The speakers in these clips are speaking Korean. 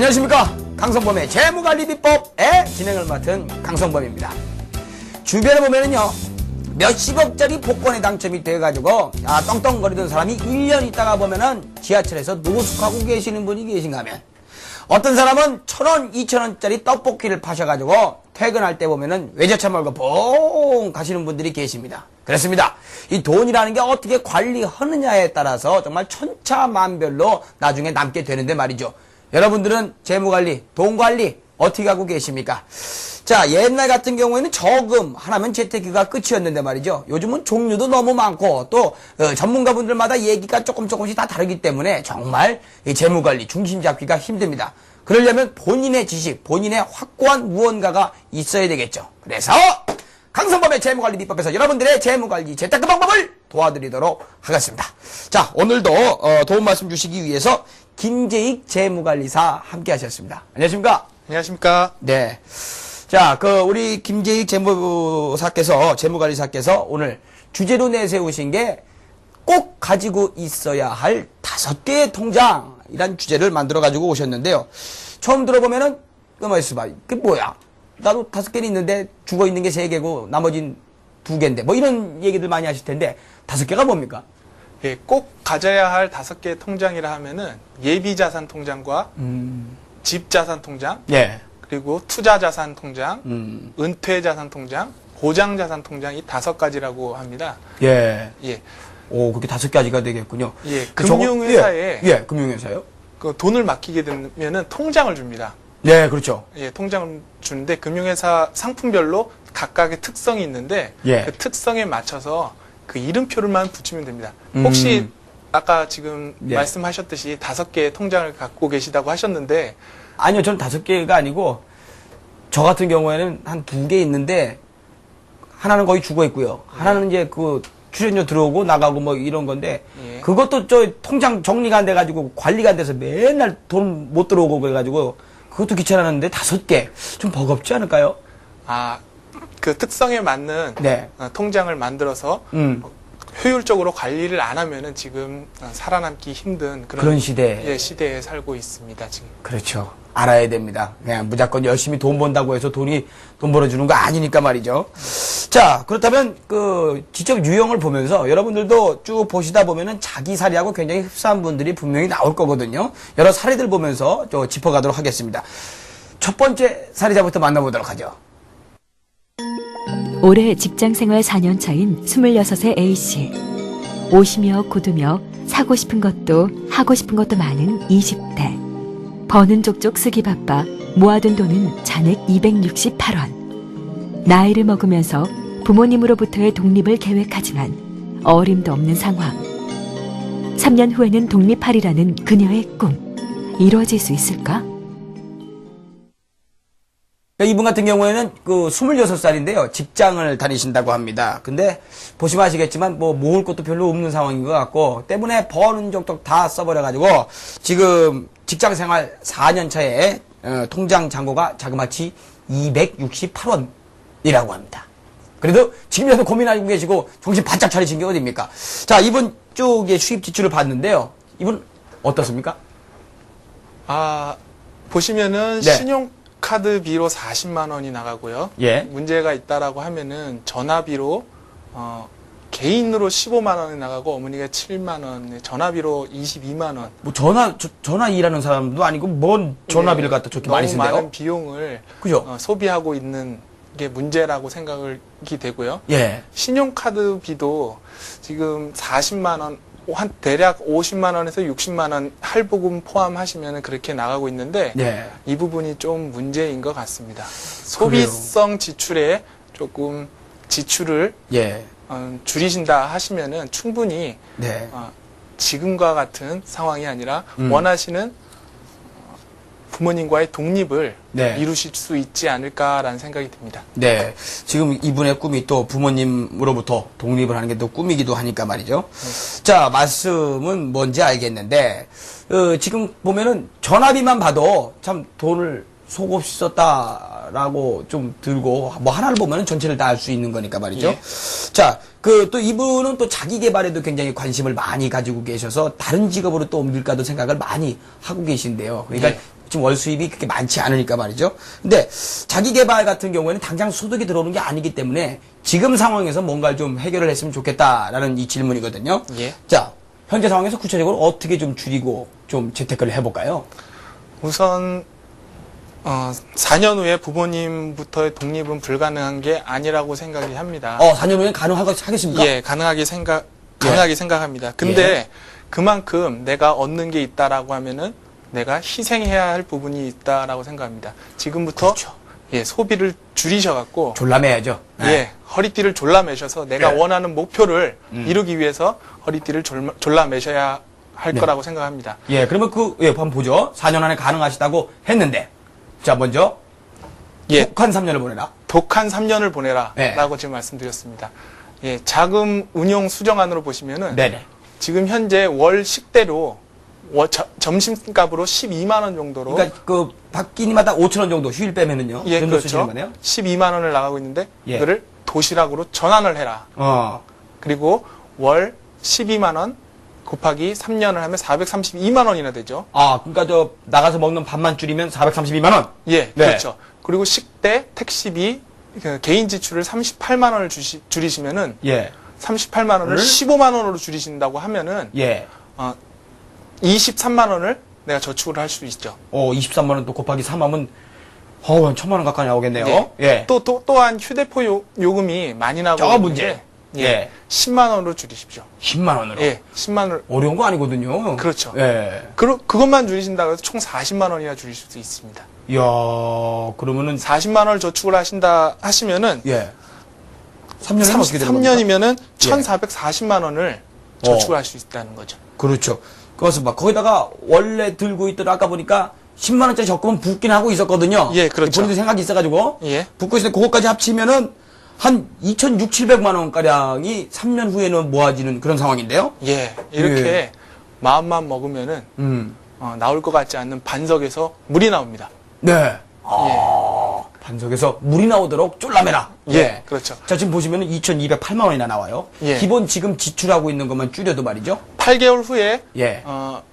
안녕하십니까. 강성범의 재무관리 비법의 진행을 맡은 강성범입니다. 주변에 보면은요, 몇십억짜리 복권에 당첨이 돼가지고 떵떵거리던 사람이 1년 있다가 보면은 지하철에서 노숙하고 계시는 분이 계신가 하면, 어떤 사람은 1,000원, 2,000원짜리 떡볶이를 파셔가지고 퇴근할 때 보면은 외제차 몰고 봉 가시는 분들이 계십니다. 그렇습니다. 이 돈이라는 게 어떻게 관리하느냐에 따라서 정말 천차만별로 나중에 남게 되는데 말이죠. 여러분들은 재무관리, 돈관리 어떻게 하고 계십니까? 자, 옛날 같은 경우에는 저금 하나면 재테크가 끝이었는데 말이죠. 요즘은 종류도 너무 많고 또 전문가분들마다 얘기가 조금씩 다 다르기 때문에 정말 이 재무관리 중심 잡기가 힘듭니다. 그러려면 본인의 지식, 본인의 확고한 무언가가 있어야 되겠죠. 그래서 강성범의 재무관리 비법에서 여러분들의 재무관리 재테크 방법을 도와드리도록 하겠습니다. 자, 오늘도 도움 말씀 주시기 위해서 김재익 재무관리사 함께 하셨습니다. 안녕하십니까? 안녕하십니까? 네. 자, 우리 김재익 재무관리사께서 오늘 주제로 내세우신 게 꼭 가지고 있어야 할 5개의 통장이란 주제를 만들어 가지고 오셨는데요. 처음 들어보면은, 가만히 있어봐. 그게 뭐야? 나도 5개는 있는데 죽어 있는 게 3개고 나머진 2개인데. 뭐 이런 얘기들 많이 하실 텐데, 5개가 뭡니까? 예, 꼭 가져야 할 5개의 통장이라 하면은 예비자산 통장과 집자산 통장, 예. 그리고 투자자산 통장, 은퇴자산 통장, 보장자산 통장 이 5가지라고 합니다. 예. 예. 오, 그렇게 5가지가 되겠군요. 예, 금융회사에 예, 금융회사요? 그 돈을 맡기게 되면은 통장을 줍니다. 네, 그렇죠. 예, 통장을 주는데 금융회사 상품별로 각각의 특성이 있는데 예. 그 특성에 맞춰서 그 이름표를만 붙이면 됩니다. 혹시 아까 지금 예. 말씀하셨듯이 5개의 통장을 갖고 계시다고 하셨는데 아니요, 저는 5개가 아니고, 저 같은 경우에는 한 2개 있는데, 하나는 거의 죽어 있고요. 하나는 이제 출연료 들어오고 나가고 뭐 이런 건데, 예. 그것도 통장 정리가 안 돼가지고 관리가 안 돼서 맨날 돈 못 들어오고 그래가지고, 그것도 귀찮았는데 5개. 좀 버겁지 않을까요? 그 특성에 맞는 네. 통장을 만들어서 효율적으로 관리를 안 하면은 지금 살아남기 힘든 그런 시대에. 예, 시대에 살고 있습니다, 지금. 그렇죠. 알아야 됩니다. 그냥 무조건 열심히 돈 번다고 해서 돈 벌어주는 거 아니니까 말이죠. 자, 그렇다면 지적 유형을 보면서 여러분들도 쭉 보시다 보면은 자기 사례하고 굉장히 흡사한 분들이 분명히 나올 거거든요. 여러 사례들 보면서 짚어가도록 하겠습니다. 첫 번째 사례자부터 만나보도록 하죠. 올해 직장생활 4년 차인 26의 A씨. 옷이며 구두며 사고 싶은 것도 하고 싶은 것도 많은 20대. 버는 족족 쓰기 바빠 모아둔 돈은 잔액 268원. 나이를 먹으면서 부모님으로부터의 독립을 계획하지만 어림도 없는 상황. 3년 후에는 독립하리라는 그녀의 꿈. 이루어질 수 있을까? 이분 같은 경우에는 26살인데요. 직장을 다니신다고 합니다. 근데 보시면 아시겠지만 모을 것도 별로 없는 상황인 것 같고 때문에 버는 족족 다 써버려가지고 지금 직장생활 4년 차에 통장 잔고가 자그마치 268원이라고 합니다. 그래도 지금이라도 고민하고 계시고 정신 바짝 차리신 게 어딥니까? 자, 이분 쪽의 수입 지출을 봤는데요. 이분 어떻습니까? 보시면은 네. 신용카드비로 40만 원이 나가고요. 예. 문제가 있다라고 하면은 전화비로 개인으로 15만 원이 나가고 어머니가 7만 원, 전화비로 22만 원. 뭐 전화 일하는 사람도 아니고 뭔 전화비를 갖다 저렇게 많이 쓴대요? 너무 많은 비용을 그죠? 소비하고 있는 게 문제라고 생각이 되고요. 예. 신용카드비도 지금 40만 원, 대략 50만 원에서 60만 원 할부금 포함하시면 그렇게 나가고 있는데 예. 이 부분이 좀 문제인 것 같습니다. 소비성 지출에 조금 지출을 예. 줄이신다 하시면은 충분히 네. 지금과 같은 상황이 아니라 원하시는 부모님과의 독립을 네. 이루실 수 있지 않을까라는 생각이 듭니다. 네. 지금 이분의 꿈이 또 부모님으로부터 독립을 하는 게 또 꿈이기도 하니까 말이죠. 자, 말씀은 뭔지 알겠는데, 지금 보면은 전화비만 봐도 참 돈을 속 없이 썼다라고 좀 들고, 뭐 하나를 보면은 전체를 다 알 수 있는 거니까 말이죠. 예. 자, 또 이분은 또 자기 개발에도 굉장히 관심을 많이 가지고 계셔서 다른 직업으로 또 옮길까도 생각을 많이 하고 계신데요. 그러니까 예. 지금 월 수입이 그렇게 많지 않으니까 말이죠. 근데 자기 개발 같은 경우에는 당장 소득이 들어오는 게 아니기 때문에 지금 상황에서 뭔가를 좀 해결을 했으면 좋겠다라는 이 질문이거든요. 예. 자, 현재 상황에서 구체적으로 어떻게 좀 줄이고 좀 재테크를 해볼까요? 우선 4년 후에 부모님부터의 독립은 불가능한 게 아니라고 생각이 합니다. 4년 후에 가능하겠습니까? 예, 가능하게 생각합니다. 근데 예. 그만큼 내가 얻는 게 있다라고 하면은 내가 희생해야 할 부분이 있다라고 생각합니다. 지금부터 그렇죠. 예, 소비를 줄이셔갖고 졸라매야죠. 예, 허리띠를 졸라매셔서 내가 예. 원하는 목표를 이루기 위해서 허리띠를 졸라매셔야 할 네. 거라고 생각합니다. 예, 그러면 한번 보죠. 4년 안에 가능하시다고 했는데. 자, 먼저. 예, 독한 3년을 보내라. 독한 3년을 보내라 네. 라고 지금 말씀드렸습니다. 예, 자금 운용 수정안으로 보시면은 네네. 지금 현재 월 식대로 점심값으로 12만 원 정도로 그러니까 그 바뀌니마다 5천 원 정도 휴일 빼면은요. 예, 그 정도 쓰시는 그렇죠. 거네요. 12만 원을 나가고 있는데 예. 이거를 도시락으로 전환을 해라. 그리고 월 12만 원 곱하기 3년을 하면 432만 원이나 되죠. 그러니까 저 나가서 먹는 밥만 줄이면 432만 원. 예, 네. 그렇죠. 그리고 식대, 택시비, 그 개인 지출을 38만 원을 줄이시면은 예. 38만 원을 을? 15만 원으로 줄이신다고 하면은 예. 23만 원을 내가 저축을 할 수 있죠. 23만 원 또 곱하기 3하면 1,000만 원 가까이 나오겠네요. 예. 예. 또한 휴대폰 요금이 많이 나고 저 있는데, 문제. 예. 예. 10만 원으로 줄이십시오. 10만 원으로. 예, 10만 원을. 어려운 거 아니거든요. 그렇죠. 예. 그것만 줄이신다고 해서 총 40만 원이나 줄이실 수 있습니다. 이야, 그러면은 40만 원을 저축을 하시면은 예. 3년이면 어떻게 되는 겁니까? 3년이면은 예. 1,440만 원을 저축을 할 수 있다는 거죠. 그렇죠. 그래서 막 거기다가 원래 들고 있던 아까 보니까 10만 원짜리 적금은 붓긴 하고 있었거든요. 예, 그렇죠. 본인도 생각이 있어가지고 예. 붓고 있을 때 그것까지 합치면은 한 2,600~700만 원 가량이 3년 후에는 모아지는 그런 상황인데요. 예. 이렇게 마음만 먹으면은 나올 것 같지 않는 반석에서 물이 나옵니다. 네. 반석에서 물이 나오도록 쫄라매라. 예, 그렇죠. 자, 지금 보시면은 2,208만 원이나 나와요. 예. 기본 지금 지출하고 있는 것만 줄여도 말이죠. 8개월 후에 예.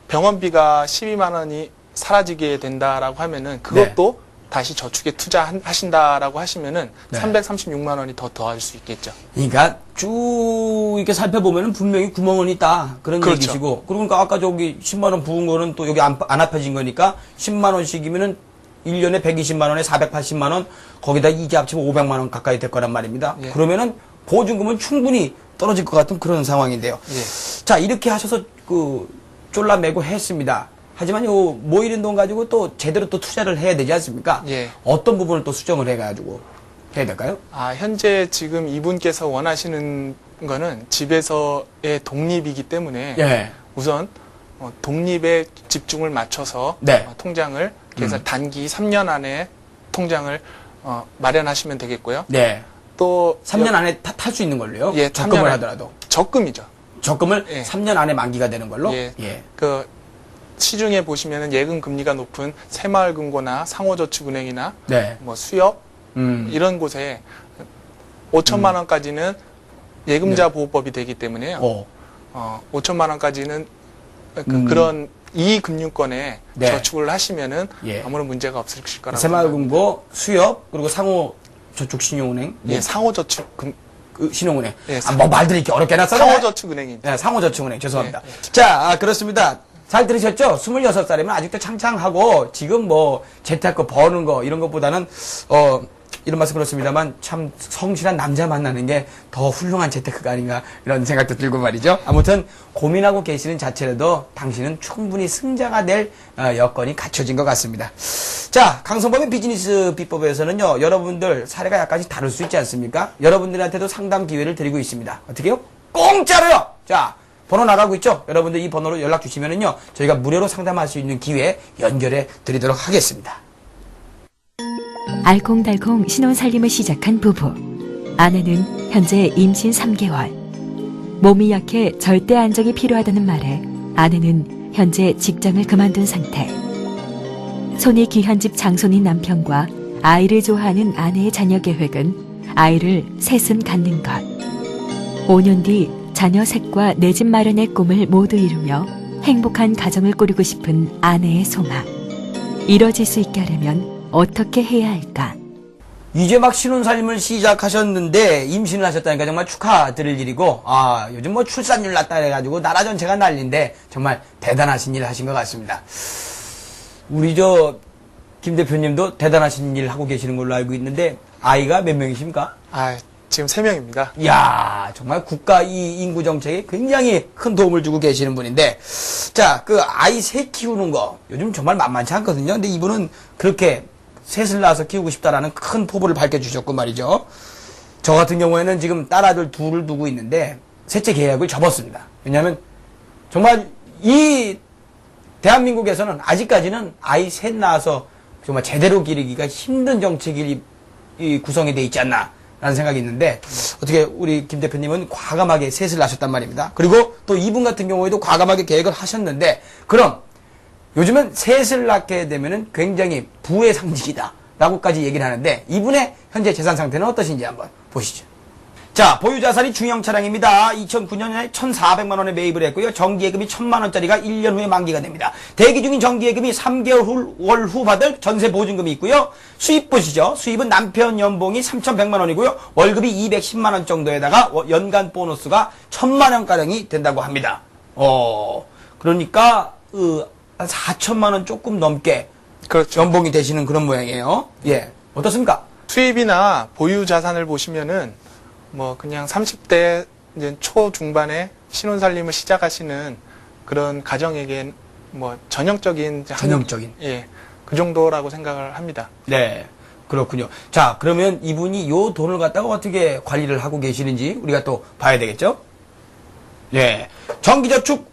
병원비가 12만 원이 사라지게 된다라고 하면은 그것도 다시 저축에 투자하신다라고 하시면은 네. 336만 원이 더 더할 수 있겠죠. 그러니까 쭉 이렇게 살펴보면은 분명히 구멍은 있다. 그런 그렇죠. 얘기시고. 그러니까 아까 저기 10만 원 부은 거는 또 여기 안 합해진 거니까 10만 원씩이면은 1년에 120만 원에 480만 원, 거기다 이자 합치면 500만 원 가까이 될 거란 말입니다. 예. 그러면은 보증금은 충분히 떨어질 것 같은 그런 상황인데요. 예. 자, 이렇게 하셔서 쫄라매고 했습니다. 하지만 요 모이는 돈 가지고 또 제대로 또 투자를 해야 되지 않습니까? 예. 어떤 부분을 또 수정을 해가지고 해야 될까요? 현재 지금 이분께서 원하시는 거는 집에서의 독립이기 때문에 예. 우선 독립에 집중을 맞춰서 네. 통장을 그래서 단기 3년 안에 통장을 마련하시면 되겠고요. 네. 또 3년 안에 탈 수 있는 걸로요? 예, 적금을 3년 안- 하더라도. 적금이죠. 적금을 예. 3년 안에 만기가 되는 걸로? 예. 예. 그 시중에 보시면은 예금 금리가 높은 새마을금고나 상호저축은행이나 네. 뭐 수협 이런 곳에 5천만 원까지는 예금자 보호법이 되기 때문에요. 5천만 원까지는 그런 이익금융권에 네. 저축을 하시면은 예. 아무런 문제가 없을 거라고 생각합니다. 새마을금고, 수협, 그리고 상호저축신용은행. 예, 상호저축금 신용은행. 예, 뭐 말들이 이렇게 어렵게 해놨어. 상호저축은행입니다. 네, 상호저축은행. 죄송합니다. 예, 자, 그렇습니다. 잘 들으셨죠? 26살이면 아직도 창창하고, 지금 뭐, 재테크 버는 거, 이런 것보다는, 이런 말씀 그렇습니다만, 참 성실한 남자 만나는 게 더 훌륭한 재테크가 아닌가, 이런 생각도 들고 말이죠. 아무튼, 고민하고 계시는 자체라도 당신은 충분히 승자가 될 여건이 갖춰진 것 같습니다. 자, 강성범의 비즈니스 비법에서는요, 여러분들 사례가 약간씩 다를 수 있지 않습니까? 여러분들한테도 상담 기회를 드리고 있습니다. 어떻게요? 공짜로요! 자, 번호 나가고 있죠? 여러분들 이 번호로 연락 주시면은요, 저희가 무료로 상담할 수 있는 기회 연결해 드리도록 하겠습니다. 알콩달콩 신혼살림을 시작한 부부. 아내는 현재 임신 3개월. 몸이 약해 절대 안정이 필요하다는 말에 아내는 현재 직장을 그만둔 상태. 손이 귀한 집 장손인 남편과 아이를 좋아하는 아내의 자녀 계획은 아이를 셋은 갖는 것. 5년 뒤 자녀 셋과 내 집 마련의 꿈을 모두 이루며 행복한 가정을 꾸리고 싶은 아내의 소망. 이뤄질 수 있게 하려면 어떻게 해야 할까? 이제 막 신혼살림을 시작하셨는데 임신을 하셨다니까 정말 축하드릴 일이고, 아, 요즘 뭐 출산율 낮다 해가지고 나라 전체가 난리인데 정말 대단하신 일 하신 것 같습니다. 우리 김 대표님도 대단하신 일 하고 계시는 걸로 알고 있는데 아이가 몇 명이십니까? 아, 지금 3명입니다. 이야, 정말 국가 이 인구 정책에 굉장히 큰 도움을 주고 계시는 분인데, 자, 그 아이 셋 키우는 거 요즘 정말 만만치 않거든요. 근데 이분은 그렇게 셋을 낳아서 키우고 싶다라는 큰 포부를 밝혀주셨고 말이죠. 저 같은 경우에는 지금 딸아들 둘을 두고 있는데 셋째 계약을 접었습니다. 왜냐하면 정말 이 대한민국에서는 아직까지는 아이 셋 낳아서 정말 제대로 기르기가 힘든 정책이 구성이 돼 있지 않나 라는 생각이 있는데, 어떻게 우리 김 대표님은 과감하게 셋을 낳으셨단 말입니다. 그리고 또 이분 같은 경우에도 과감하게 계획을 하셨는데, 그럼 요즘은 셋을 낳게 되면은 굉장히 부의 상징이다 라고까지 얘기를 하는데, 이분의 현재 재산 상태는 어떠신지 한번 보시죠. 자, 보유 자산이 중형 차량입니다. 2009년에 1,400만 원에 매입을 했고요. 정기예금이 1,000만 원짜리가 1년 후에 만기가 됩니다. 대기 중인 정기예금이 3개월 후 받을 전세 보증금이 있고요. 수입 보시죠. 수입은 남편 연봉이 3,100만 원이고요. 월급이 210만 원 정도에다가 연간 보너스가 1,000만 원가량이 된다고 합니다. 그러니까 한 4천만 원 조금 넘게 그렇죠. 연봉이 되시는 그런 모양이에요. 예. 어떻습니까? 수입이나 보유 자산을 보시면은 뭐 그냥 30대 이제 초중반에 신혼살림을 시작하시는 그런 가정에겐 뭐 전형적인 예, 그 정도라고 생각을 합니다. 네, 그렇군요. 자, 그러면 이분이 요 돈을 갖다가 어떻게 관리를 하고 계시는지 우리가 또 봐야 되겠죠? 예, 정기저축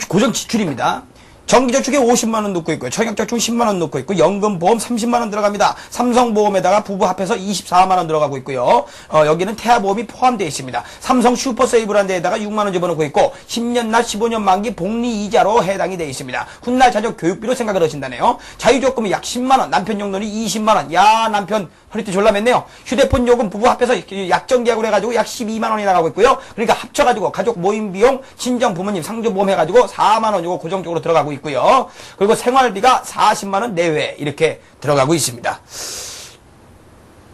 고정 지출입니다. 정기저축에 50만 원 넣고 있고요. 청약저축 10만 원 넣고 있고, 연금보험 30만 원 들어갑니다. 삼성보험에다가 부부 합해서 24만 원 들어가고 있고요. 여기는 태아보험이 포함되어 있습니다. 삼성 슈퍼세이브라는 데에다가 6만 원 집어넣고 있고, 10년 날 15년 만기 복리이자로 해당이 되어 있습니다. 훗날 자녀 교육비로 생각을 하신다네요. 자유조금이 약 10만 원, 남편 용돈이 20만 원. 야, 남편 허리띠 졸라맸네요. 휴대폰 요금 부부 합해서 약정계약으로 해가지고 약 12만 원이 나가고 있고요. 그러니까 합쳐가지고 가족 모임 비용, 친정 부모님 상조보험 해가지고 4만 원 요거 고정적으로 들어가고 있고요. 그리고 생활비가 40만 원 내외 이렇게 들어가고 있습니다.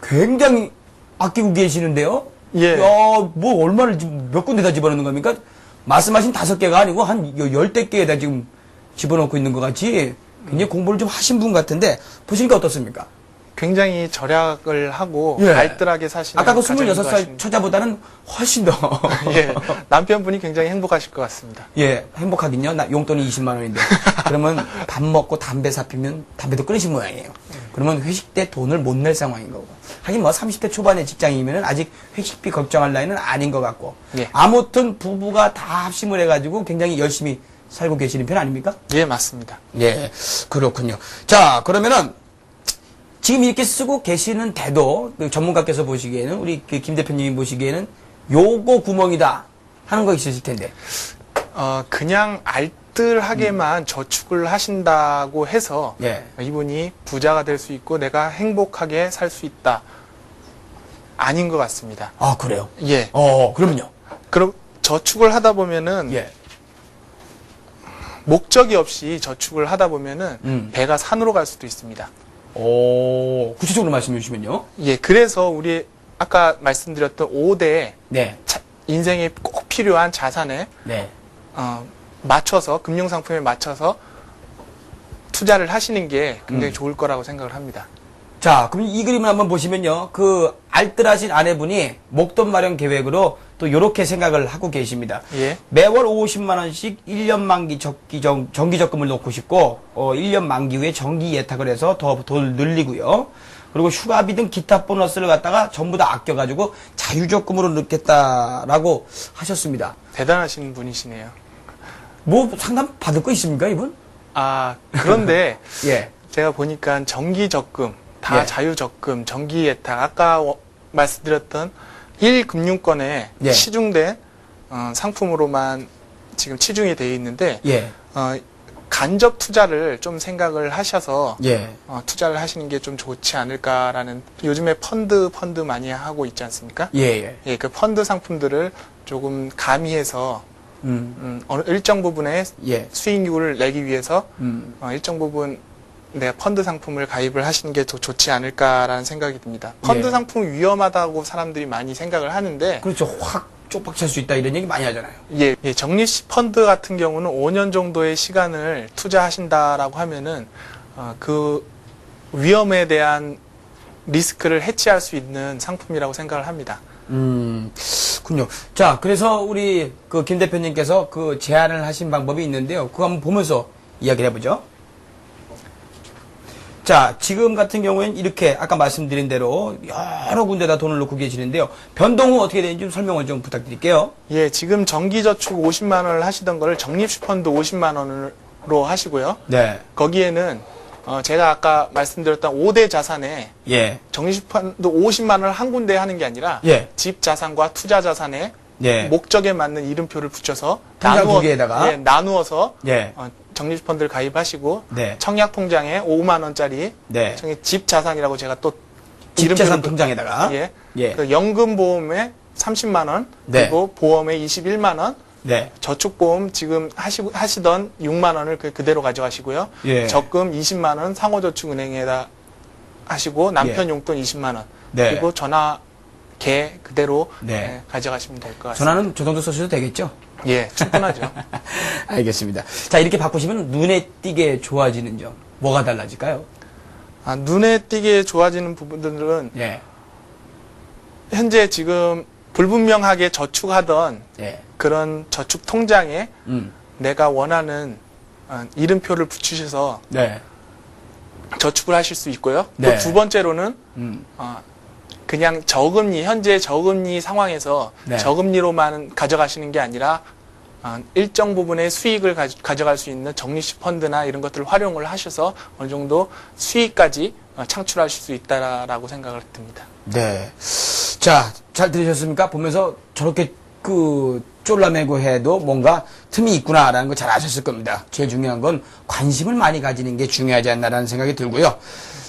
굉장히 아끼고 계시는데요. 예. 야, 뭐 얼마를 지금 몇 군데다 집어넣는 겁니까? 말씀하신 5개가 아니고 한 10개에다 지금 집어넣고 있는 것 같이 굉장히 공부를 좀 하신 분 같은데, 보시니까 어떻습니까? 굉장히 절약을 하고 예. 알뜰하게 사시는 아까 그 가정인 것 26살 같습니다. 처자보다는 훨씬 더. 예, 남편분이 굉장히 행복하실 것 같습니다. 예, 행복하긴요. 나 용돈이 20만 원인데. 그러면 밥 먹고 담배 사피면 담배도 끊으신 모양이에요. 그러면 회식 때 돈을 못 낼 상황인 거고. 하긴 뭐 30대 초반의 직장인이면 아직 회식비 걱정할 나이는 아닌 것 같고. 예. 아무튼 부부가 다 합심을 해가지고 굉장히 열심히 살고 계시는 편 아닙니까? 예, 맞습니다. 예, 그렇군요. 자, 그러면은 지금 이렇게 쓰고 계시는데도 그 전문가께서 보시기에는, 우리 그 김 대표님이 보시기에는 요거 구멍이다 하는 거 있으실 텐데. 그냥 알뜰하게만 저축을 하신다고 해서 예. 이분이 부자가 될 수 있고 내가 행복하게 살 수 있다. 아닌 것 같습니다. 아, 그래요? 예. 그러면요. 그럼 저축을 하다 보면은 예. 목적이 없이 저축을 하다 보면은 배가 산으로 갈 수도 있습니다. 구체적으로 말씀해 주시면요. 예, 그래서 우리 아까 말씀드렸던 5대 네. 인생에 꼭 필요한 자산에 네. 맞춰서, 금융상품에 맞춰서 투자를 하시는 게 굉장히 좋을 거라고 생각을 합니다. 자, 그럼 이 그림을 한번 보시면요. 그 알뜰하신 아내분이 목돈 마련 계획으로 또 요렇게 생각을 하고 계십니다. 예. 매월 50만 원씩 1년 만기 정기 적금을 놓고 싶고, 1년 만기 후에 정기 예탁을 해서 더 돈을 늘리고요. 그리고 휴가비 등 기타 보너스를 갖다가 전부 다 아껴가지고 자유적금으로 넣겠다라고 하셨습니다. 대단하신 분이시네요. 뭐 상담 받을 거 있습니까, 이분? 그런데 예. 제가 보니까 정기 적금, 다 예. 자유 적금, 정기 예탁, 아까 말씀드렸던 1금융권에 예. 치중된 상품으로만 지금 치중이 되어 있는데 예. 간접 투자를 좀 생각을 하셔서 예. 투자를 하시는 게 좀 좋지 않을까라는, 요즘에 펀드 많이 하고 있지 않습니까? 예. 예, 그 펀드 상품들을 조금 가미해서 어느 일정 부분의 예. 수익률을 내기 위해서 음. 일정 부분 내 펀드 상품을 가입을 하시는 게 더 좋지 않을까라는 생각이 듭니다. 펀드 예. 상품 위험하다고 사람들이 많이 생각을 하는데 그렇죠. 확 쪽박찰 수 있다 이런 얘기 많이 하잖아요. 예, 적립식 펀드 같은 경우는 5년 정도의 시간을 투자하신다라고 하면은 그 위험에 대한 리스크를 해치할 수 있는 상품이라고 생각을 합니다. 군요. 자, 그래서 우리 그 김 대표님께서 그 제안을 하신 방법이 있는데요. 그거 한번 보면서 이야기를 해보죠. 자, 지금 같은 경우에는 이렇게 아까 말씀드린 대로 여러 군데다 돈을 넣고 계시는데요. 변동 후 어떻게 되는지 좀 설명을 좀 부탁드릴게요. 예, 지금 정기저축 50만 원을 하시던 거를 적립식 펀드 50만 원으로 하시고요. 네. 거기에는 제가 아까 말씀드렸던 5대 자산에 예. 적립식 펀드 50만 원을 한 군데에 하는 게 아니라 예. 집 자산과 투자 자산에 예. 목적에 맞는 이름표를 붙여서 통장 두 개에다가? 예, 나누어서 예. 적립식 펀드를 가입하시고 네. 청약 통장에 5만 원짜리 네. 집 자산이라고 제가 또 집자산 이름표를 통장에다가. 예. 예. 그 연금 보험에 30만 원, 네. 그리고 보험에 21만 원, 네. 저축보험 지금 하시던 6만 원을 그대로 가져가시고요. 예. 적금 20만 원 상호저축은행에다 하시고 남편 예. 용돈 20만 원. 네. 그리고 전화계 그대로 네. 가져가시면 될 것 같습니다. 전화는 저 정도 쓰셔도 되겠죠? 예, 충분하죠. 알겠습니다. 자, 이렇게 바꾸시면 눈에 띄게 좋아지는 점. 뭐가 달라질까요? 눈에 띄게 좋아지는 부분들은 예. 현재 지금 불분명하게 저축하던 예. 그런 저축 통장에 음. 내가 원하는 이름표를 붙이셔서 네. 저축을 하실 수 있고요. 네. 또 두 번째로는 음. 그냥 현재 저금리 상황에서 네. 저금리로만 가져가시는 게 아니라 일정 부분의 수익을 가져갈 수 있는 적립식 펀드나 이런 것들을 활용을 하셔서 어느 정도 수익까지 창출하실 수 있다라고 생각을 듭니다. 네. 자, 잘 들으셨습니까? 보면서 저렇게 쫄라매고 해도 뭔가 틈이 있구나라는 거 잘 아셨을 겁니다. 제일 중요한 건 관심을 많이 가지는 게 중요하지 않나라는 생각이 들고요.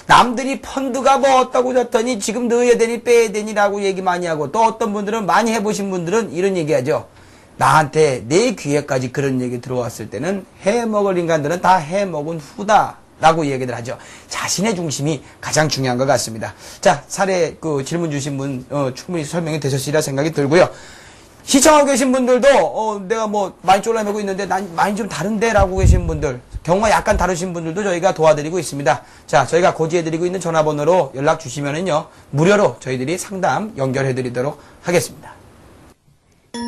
남들이 펀드가 뭐 어떠고 저떠니 지금 넣어야 되니 빼야 되니라고 얘기 많이 하고 또 어떤 분들은 많이 해보신 분들은 이런 얘기 하죠. 나한테 내 귀에까지 그런 얘기 들어왔을 때는 해먹을 인간들은 다 해먹은 후다. 라고 얘기들 하죠. 자신의 중심이 가장 중요한 것 같습니다. 자, 사례 질문 주신 분 충분히 설명이 되셨으리라 생각이 들고요. 시청하고 계신 분들도 내가 뭐 많이 쫄라매고 있는데 난 많이 좀 다른데 라고 계신 분들, 경우가 약간 다르신 분들도 저희가 도와드리고 있습니다. 자, 저희가 고지해드리고 있는 전화번호로 연락 주시면은요 무료로 저희들이 상담 연결해드리도록 하겠습니다.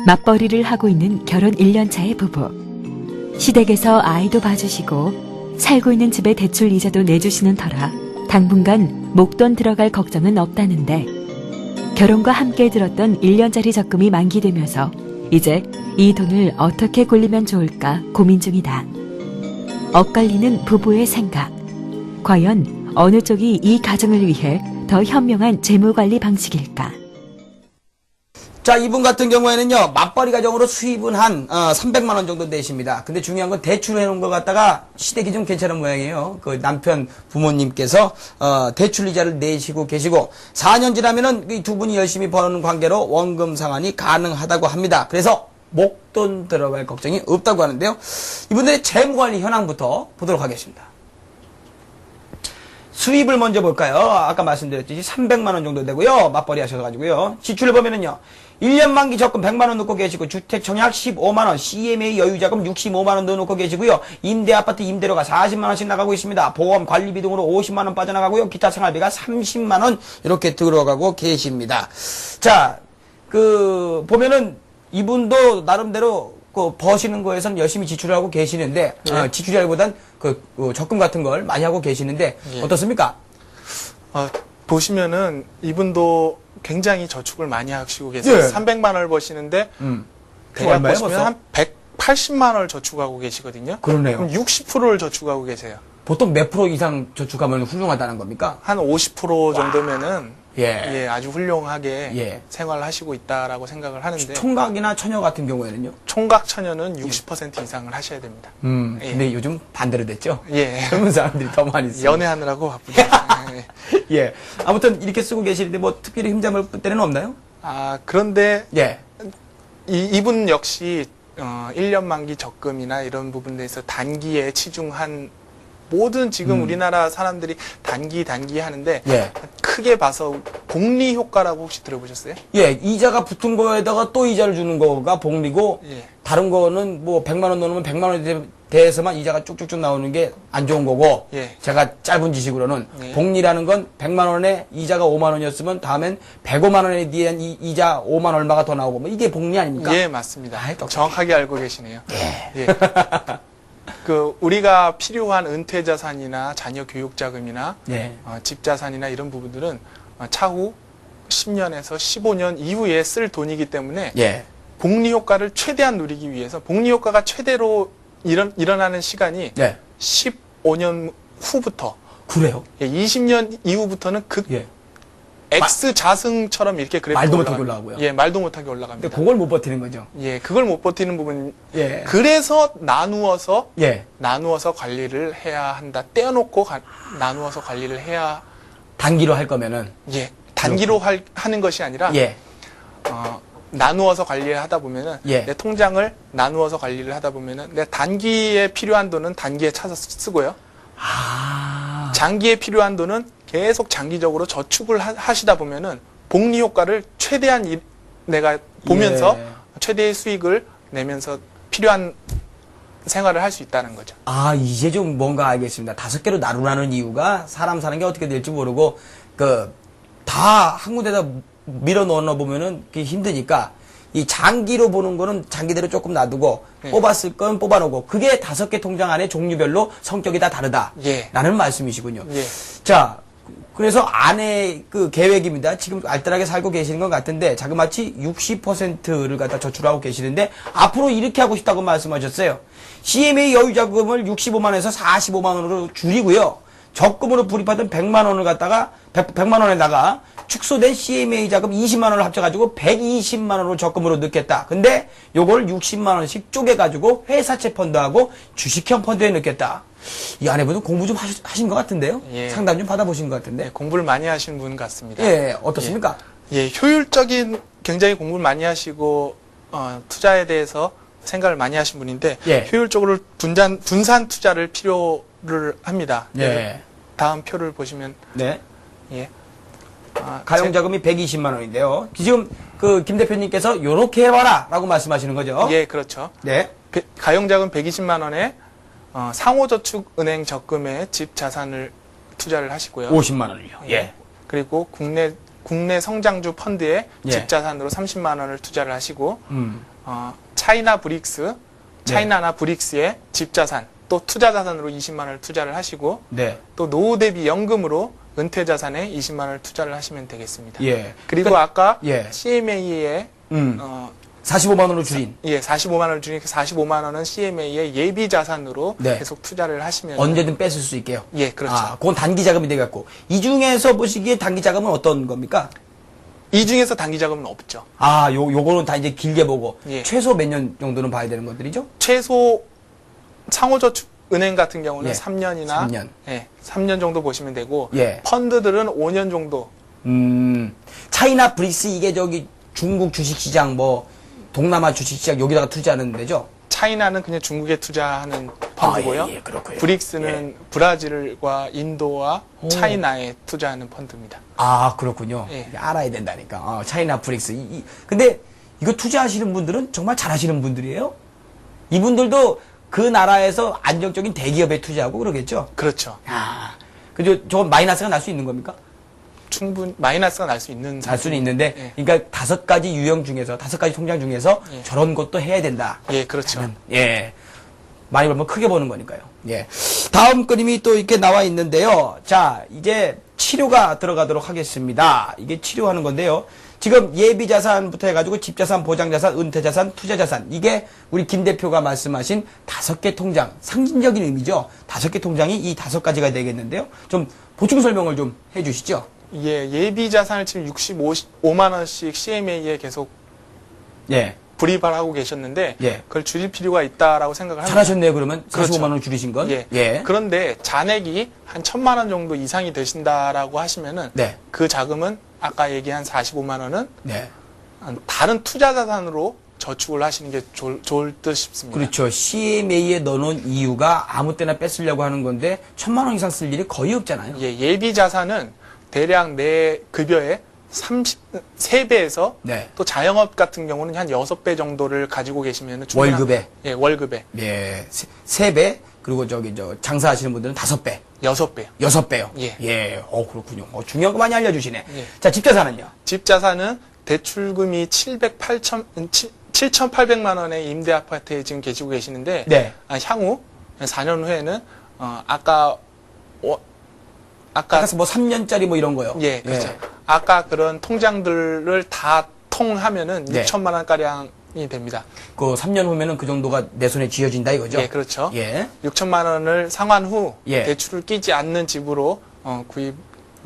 맞벌이를 하고 있는 결혼 1년 차의 부부. 시댁에서 아이도 봐주시고 살고 있는 집에 대출 이자도 내주시는 터라 당분간 목돈 들어갈 걱정은 없다는데 결혼과 함께 들었던 1년짜리 적금이 만기되면서 이제 이 돈을 어떻게 굴리면 좋을까 고민 중이다. 엇갈리는 부부의 생각. 과연 어느 쪽이 이 가정을 위해 더 현명한 재무관리 방식일까? 자, 이분 같은 경우에는요, 맞벌이 가정으로 수입은 한 300만 원 정도 되십니다. 근데 중요한 건 대출해 놓은 걸 갖다가 시댁이 좀 괜찮은 모양이에요. 그 남편 부모님께서 대출 이자를 내시고 계시고 4년 지나면은 이 두 분이 열심히 버는 관계로 원금 상환이 가능하다고 합니다. 그래서 목돈 들어갈 걱정이 없다고 하는데요. 이분들의 재무관리 현황부터 보도록 하겠습니다. 수입을 먼저 볼까요? 아까 말씀드렸듯이 300만 원 정도 되고요. 맞벌이 하셔가지고요. 지출을 보면은요. 1년 만기 적금 100만 원 넣고 계시고 주택 청약 15만 원, CMA 여유자금 65만 원 넣고 계시고요. 임대 아파트 임대료가 40만 원씩 나가고 있습니다. 보험 관리비 등으로 50만 원 빠져나가고요. 기타 생활비가 30만 원 이렇게 들어가고 계십니다. 자, 보면은 이분도 나름대로 버시는 거에선 열심히 지출을 하고 계시는데 네. 지출이라기보단 적금 같은 걸 많이 하고 계시는데 예. 어떻습니까? 보시면은 이분도 굉장히 저축을 많이 하시고 계세요. 예. 300만 원을 버시는데 대략 얼마예요, 보시면 벌써? 한 180만 원을 저축하고 계시거든요. 그러네요. 그럼 60%를 저축하고 계세요. 보통 몇 프로 이상 저축하면 훌륭하다는 겁니까? 한 50% 정도면은 예. 아주 훌륭하게 예. 생활을 하시고 있다라고 생각을 하는데 총각이나 처녀 같은 경우에는요? 총각 처녀는 60% 이상을 하셔야 됩니다. 예. 근데 요즘 반대로 됐죠? 예. 젊은 사람들이 더 많이 쓰고. 연애하느라고 바쁘죠. 예. 예. 아무튼 이렇게 쓰고 계시는데 뭐 특별히 힘잡을 때는 없나요? 그런데 예. 이분 역시 1년 만기 적금이나 이런 부분에 대해서 단기에 치중한 모든 지금 우리나라 사람들이 단기 하는데 예. 크게 봐서 복리 효과라고 혹시 들어보셨어요? 예, 이자가 붙은 거에다가 또 이자를 주는 거가 복리고, 예. 다른 거는 뭐 100만 원 넣으면 100만 원에 대해서만 이자가 쭉쭉쭉 나오는 게 안 좋은 거고, 예. 제가 짧은 지식으로는 예. 복리라는 건 100만 원에 이자가 5만 원이었으면 다음엔 105만 원에 대한 이자 5만 얼마가 더 나오고, 뭐 이게 복리 아닙니까? 예, 맞습니다. 아이, 똑똑해. 정확하게 알고 계시네요. 예. 예. 그 우리가 필요한 은퇴 자산이나 자녀 교육 자금이나 예. 집 자산이나 이런 부분들은 차후 10년에서 15년 이후에 쓸 돈이기 때문에 예. 복리 효과를 최대한 누리기 위해서 복리 효과가 최대로 일어나는 시간이 예. 15년 후부터 그래요? 20년 이후부터는 예. X 자승처럼 이렇게 그래프가 말도 못하게 올라갑니다. 올라가고요. 예, 말도 못하게 근데 올라갑니다. 그걸 못 버티는 거죠. 예, 그걸 못 버티는 부분. 예. 그래서 나누어서 예. 관리를 해야 한다. 떼어놓고 나누어서 관리를 해야. 단기로 할 거면은. 예, 단기로 하는 것이 아니라 예. 나누어서 관리를 하다 보면은 예. 내 통장을 나누어서 관리를 하다 보면은 내 단기에 필요한 돈은 단기에 찾아 쓰고요. 아. 장기에 필요한 돈은 계속 장기적으로 저축을 하시다 보면은 복리 효과를 최대한 내가 보면서 예. 최대의 수익을 내면서 필요한 생활을 할 수 있다는 거죠. 아, 이제 좀 뭔가 알겠습니다. 5개로 나누라는 이유가 사람 사는 게 어떻게 될지 모르고, 다 한 군데다 밀어 넣어 보면은 그게 힘드니까, 이 장기로 보는 거는 장기대로 조금 놔두고, 네. 뽑았을 건 뽑아놓고, 그게 5개 통장 안에 종류별로 성격이 다 다르다. 예. 라는 말씀이시군요. 예. 자, 그래서 아내 계획입니다. 지금 알뜰하게 살고 계시는 것 같은데, 자그마치 60%를 갖다 저축하고 계시는데, 앞으로 이렇게 하고 싶다고 말씀하셨어요. CMA 여유자금을 65만원에서 45만원으로 줄이고요. 적금으로 불입하던 100만원을 갖다가, 100만원에다가 축소된 CMA 자금 20만원을 합쳐가지고 120만원으로 적금으로 넣겠다. 근데 요걸 60만원씩 쪼개가지고 회사채 펀드하고 주식형 펀드에 넣겠다. 이 아내분도 공부 좀 하신 것 같은데요? 예. 상담 좀 받아보신 것 같은데? 네, 공부를 많이 하시는 분 같습니다. 예, 어떻습니까? 예, 효율적인 굉장히 공부를 많이 하시고 투자에 대해서 생각을 많이 하신 분인데 예. 효율적으로 분산 투자를 필요를 합니다. 예. 다음 표를 보시면 네. 예. 가용자금이 120만 원인데요. 지금 김 대표님께서 요렇게 해봐라 라고 말씀하시는 거죠? 예, 그렇죠. 네. 가용자금 120만 원에 상호저축은행 적금에 집 자산을 투자를 하시고요. 50만 원을요. 예. 그리고 국내 성장주 펀드에 예. 집 자산으로 30만 원을 투자를 하시고 음. 차이나나 브릭스에 집 자산 또 투자 자산으로 20만 원을 투자를 하시고 네. 또 노후 대비 연금으로 은퇴 자산에 20만 원을 투자를 하시면 되겠습니다. 예. 그리고 아까 예. CMA에 45만 원으로 줄인. 예, 45만 원을 주니까 45만 원은 CMA의 예비 자산으로 네. 계속 투자를 하시면 언제든 뺏을 수 있게요. 예, 그렇죠. 아, 그건 단기 자금이 되겠고. 이 중에서 보시기에 단기 자금은 어떤 겁니까? 이 중에서 단기 자금은 없죠. 아, 요거는 다 이제 길게 보고. 예. 최소 몇 년 정도는 봐야 되는 것들이죠? 최소 상호저축은행 같은 경우는 예. 3년이나 3년. 예, 3년 정도 보시면 되고 예. 펀드들은 5년 정도. 차이나 브릭스 이게 중국 주식시장 동남아 주식시장 여기다가 투자하는 데죠? 차이나는 그냥 중국에 투자하는 펀드고요. 예, 그렇고요. 브릭스는 브라질과 인도와 차이나에 투자하는 펀드입니다. 아, 그렇군요. 예. 알아야 된다니까. 차이나 브릭스. 근데 이거 투자하시는 분들은 정말 잘하시는 분들이에요? 이분들도 그 나라에서 안정적인 대기업에 투자하고 그러겠죠? 그렇죠. 야, 저건 마이너스가 날 수 있는 겁니까? 충분히 마이너스가 날 수 있는 날 수는 있는데, 예. 그러니까 5가지 유형 중에서, 5가지 통장 중에서 예. 저런 것도 해야 된다. 예, 그렇죠. 예. 많이 벌면 크게 버는 거니까요. 예. 다음 그림이 또 이렇게 나와 있는데요. 자, 이제 치료가 들어가도록 하겠습니다. 이게 치료하는 건데요. 지금 예비자산부터 해가지고 집자산, 보장자산, 은퇴자산, 투자자산. 이게 우리 김 대표가 말씀하신 5개 통장. 상징적인 의미죠. 5개 통장이 이 5가지가 되겠는데요. 좀 보충 설명을 좀 해주시죠. 예, 예비 자산을 지금 65만 원씩 CMA에 계속 예. 불입을 하고 계셨는데 예. 그걸 줄일 필요가 있다라고 생각을 합니다. 잘하셨네요, 그러면. 그렇죠. 45만 원 줄이신 건. 예. 그런데 잔액이 한 1,000만 원 정도 이상이 되신다라고 하시면은 네. 그 자금은 아까 얘기한 45만 원은 네. 다른 투자 자산으로 저축을 하시는 게 좋을 듯 싶습니다. 그렇죠. CMA에 넣어놓은 이유가 아무 때나 뺏으려고 하는 건데 1,000만 원 이상 쓸 일이 거의 없잖아요. 예, 예비 자산은 대략 내 급여의 3배에서 네. 또 자영업 같은 경우는 한 6배 정도를 가지고 계시면 월급에. 예, 월급에 예, 3배, 그리고 장사하시는 분들은 5배. 6배. 6배요. 예. 예. 그렇군요. 중요한 거 많이 알려주시네. 예. 자, 집자산은요? 집 자산은 대출금이 7,800만 원의 임대 아파트에 지금 계시고 계시는데 네. 향후 4년 후에는 아까 아까 뭐 3년짜리 뭐 이런 거요. 예, 그렇죠. 아까 그런 통장들을 다 통하면은 네. 6천만 원가량이 됩니다. 그 3년 후면은 그 정도가 내 손에 쥐어진다 이거죠? 예, 그렇죠. 예. 6천만 원을 상환 후 예. 대출을 끼지 않는 집으로 구입을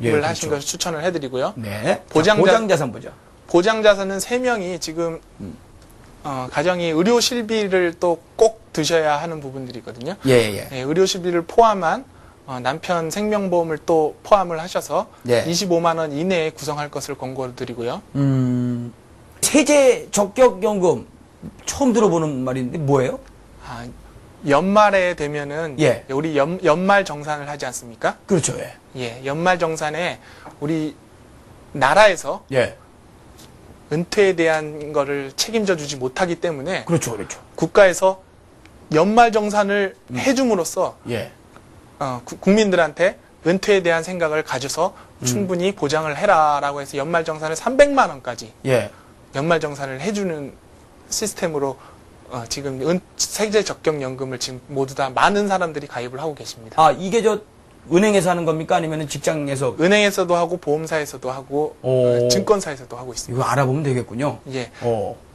예, 그렇죠. 하신 것을 추천을 해드리고요. 네. 보장자산 보죠. 보장자산은 3명이 지금 가정이 의료 실비를 또 꼭 드셔야 하는 부분들이거든요. 예, 예. 예, 의료 실비를 포함한 남편 생명보험을 또 포함을 하셔서 네. 25만 원 이내에 구성할 것을 권고드리고요. 세제 적격연금 처음 들어보는 말인데 뭐예요? 연말에 되면은 예. 우리 연말 정산을 하지 않습니까? 그렇죠. 예. 예, 연말 정산에 우리 나라에서 예. 은퇴에 대한 거를 책임져 주지 못하기 때문에 그렇죠. 그렇죠. 국가에서 연말 정산을 해줌으로써 예. 국민들한테 은퇴에 대한 생각을 가져서 충분히 보장을 해라라고 해서 연말 정산을 300만 원까지 예. 연말 정산을 해주는 시스템으로 지금 세제 적격연금을 지금 모두 다 많은 사람들이 가입을 하고 계십니다. 이게 은행에서 하는 겁니까? 아니면 직장에서? 은행에서도 하고 보험사에서도 하고 증권사에서도 하고 있습니다. 이거 알아보면 되겠군요. 예.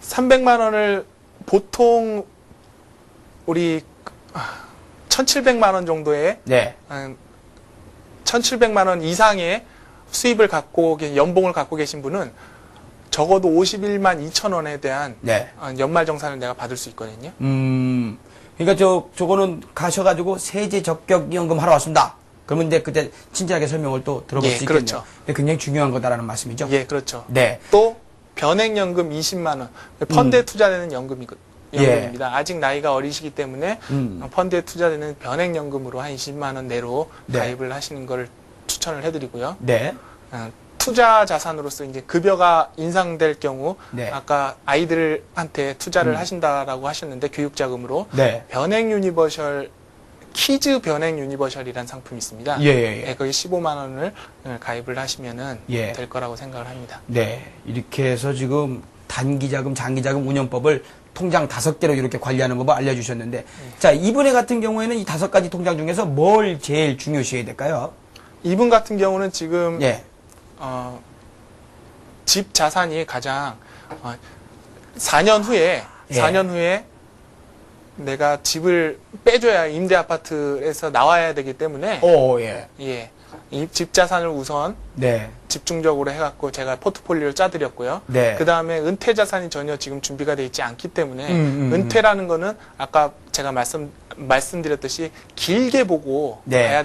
300만 원을 보통 우리 1,700만 원 정도의 네. 1,700만 원 이상의 수입을 연봉을 갖고 계신 분은 적어도 51만 2천 원에 대한 네. 연말 정산을 내가 받을 수 있거든요. 그러니까 저거는 가셔가지고 세제 적격연금 하러 왔습니다. 그러면 이제 그때 친절하게 설명을 또 들어볼 예, 수 있겠네요. 그렇죠. 근데 굉장히 중요한 거다라는 말씀이죠. 예, 그렇죠. 네. 또 변액연금 20만 원, 펀드에 투자되는 연금입니다. 아직 나이가 어리시기 때문에 펀드에 투자되는 변액연금으로 한 20만 원 내로 네. 가입을 하시는 걸 추천을 해드리고요. 네. 투자 자산으로서 이제 급여가 인상될 경우 네. 아까 아이들한테 투자를 하신다라고 하셨는데 교육자금으로 네. 변액 유니버셜 키즈 변액 유니버셜이라는 상품이 있습니다. 예. 거기 15만 원을 가입을 하시면은 예. 될 거라고 생각을 합니다. 네. 이렇게 해서 지금 단기자금, 장기자금 운영법을 통장 5개로 이렇게 관리하는 법을 알려주셨는데, 자, 이분의 같은 경우에는 이 5가지 통장 중에서 뭘 제일 중요시해야 될까요? 이분 같은 경우는 지금 예. 집 자산이 가장 4년 후에 예. 4년 후에 내가 집을 빼줘야 임대 아파트에서 나와야 되기 때문에 예. 예. 이 집 자산을 우선 네. 집중적으로 해갖고 제가 포트폴리오를 짜드렸고요. 네. 그 다음에 은퇴 자산이 전혀 지금 준비가 되어 있지 않기 때문에 은퇴라는 거는 아까 제가 말씀드렸듯이 길게 보고 네.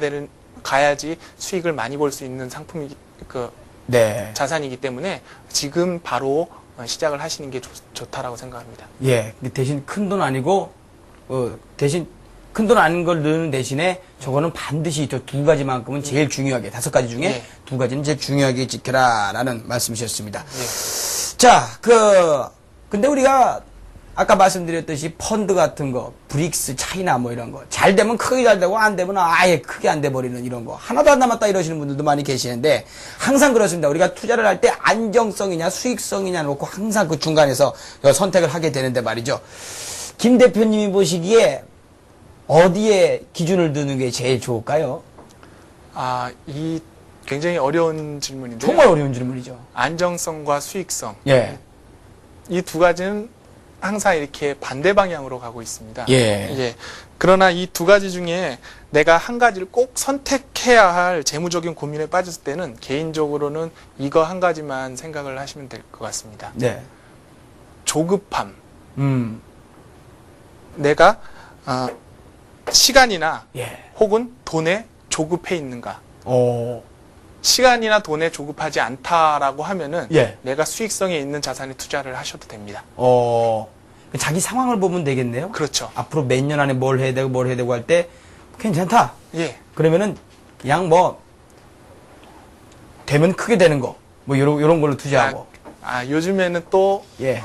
가야지 수익을 많이 볼 수 있는 상품이 네. 자산이기 때문에 지금 바로 시작을 하시는 게 좋다라고 생각합니다. 예. 대신 큰 돈 아니고, 대신 큰 돈 아닌 걸 넣는 대신에 저거는 반드시 저 2가지만큼은 제일 중요하게, 5가지 중에 예. 2가지는 제일 중요하게 지켜라라는 말씀이셨습니다. 예. 자, 근데 우리가 아까 말씀드렸듯이 펀드 같은 거, 브릭스, 차이나 뭐 이런 거, 잘 되면 크게 잘 되고 안 되면 아예 크게 안 돼버리는 이런 거, 하나도 안 남았다 이러시는 분들도 많이 계시는데, 항상 그렇습니다. 우리가 투자를 할 때 안정성이냐 수익성이냐 놓고 항상 그 중간에서 선택을 하게 되는데 말이죠. 김 대표님이 보시기에 어디에 기준을 두는 게 제일 좋을까요? 이 굉장히 어려운 질문인데요. 정말 어려운 질문이죠. 안정성과 수익성. 예. 이 2가지는 항상 이렇게 반대 방향으로 가고 있습니다. 예. 그러나 이 2가지 중에 내가 한 가지를 꼭 선택해야 할 재무적인 고민에 빠졌을 때는 개인적으로는 이거 한 가지만 생각을 하시면 될 것 같습니다. 네. 조급함. 내가 시간이나 예. 혹은 돈에 조급해 있는가. 오. 시간이나 돈에 조급하지 않다라고 하면은 예. 내가 수익성이 있는 자산에 투자를 하셔도 됩니다. 자기 상황을 보면 되겠네요. 그렇죠. 앞으로 몇 년 안에 뭘 해야 되고 뭘 해야 되고 할 때 괜찮다. 예. 그러면은 그냥 뭐 되면 크게 되는 거 뭐 요런 걸로 투자하고. 요즘에는 또 예.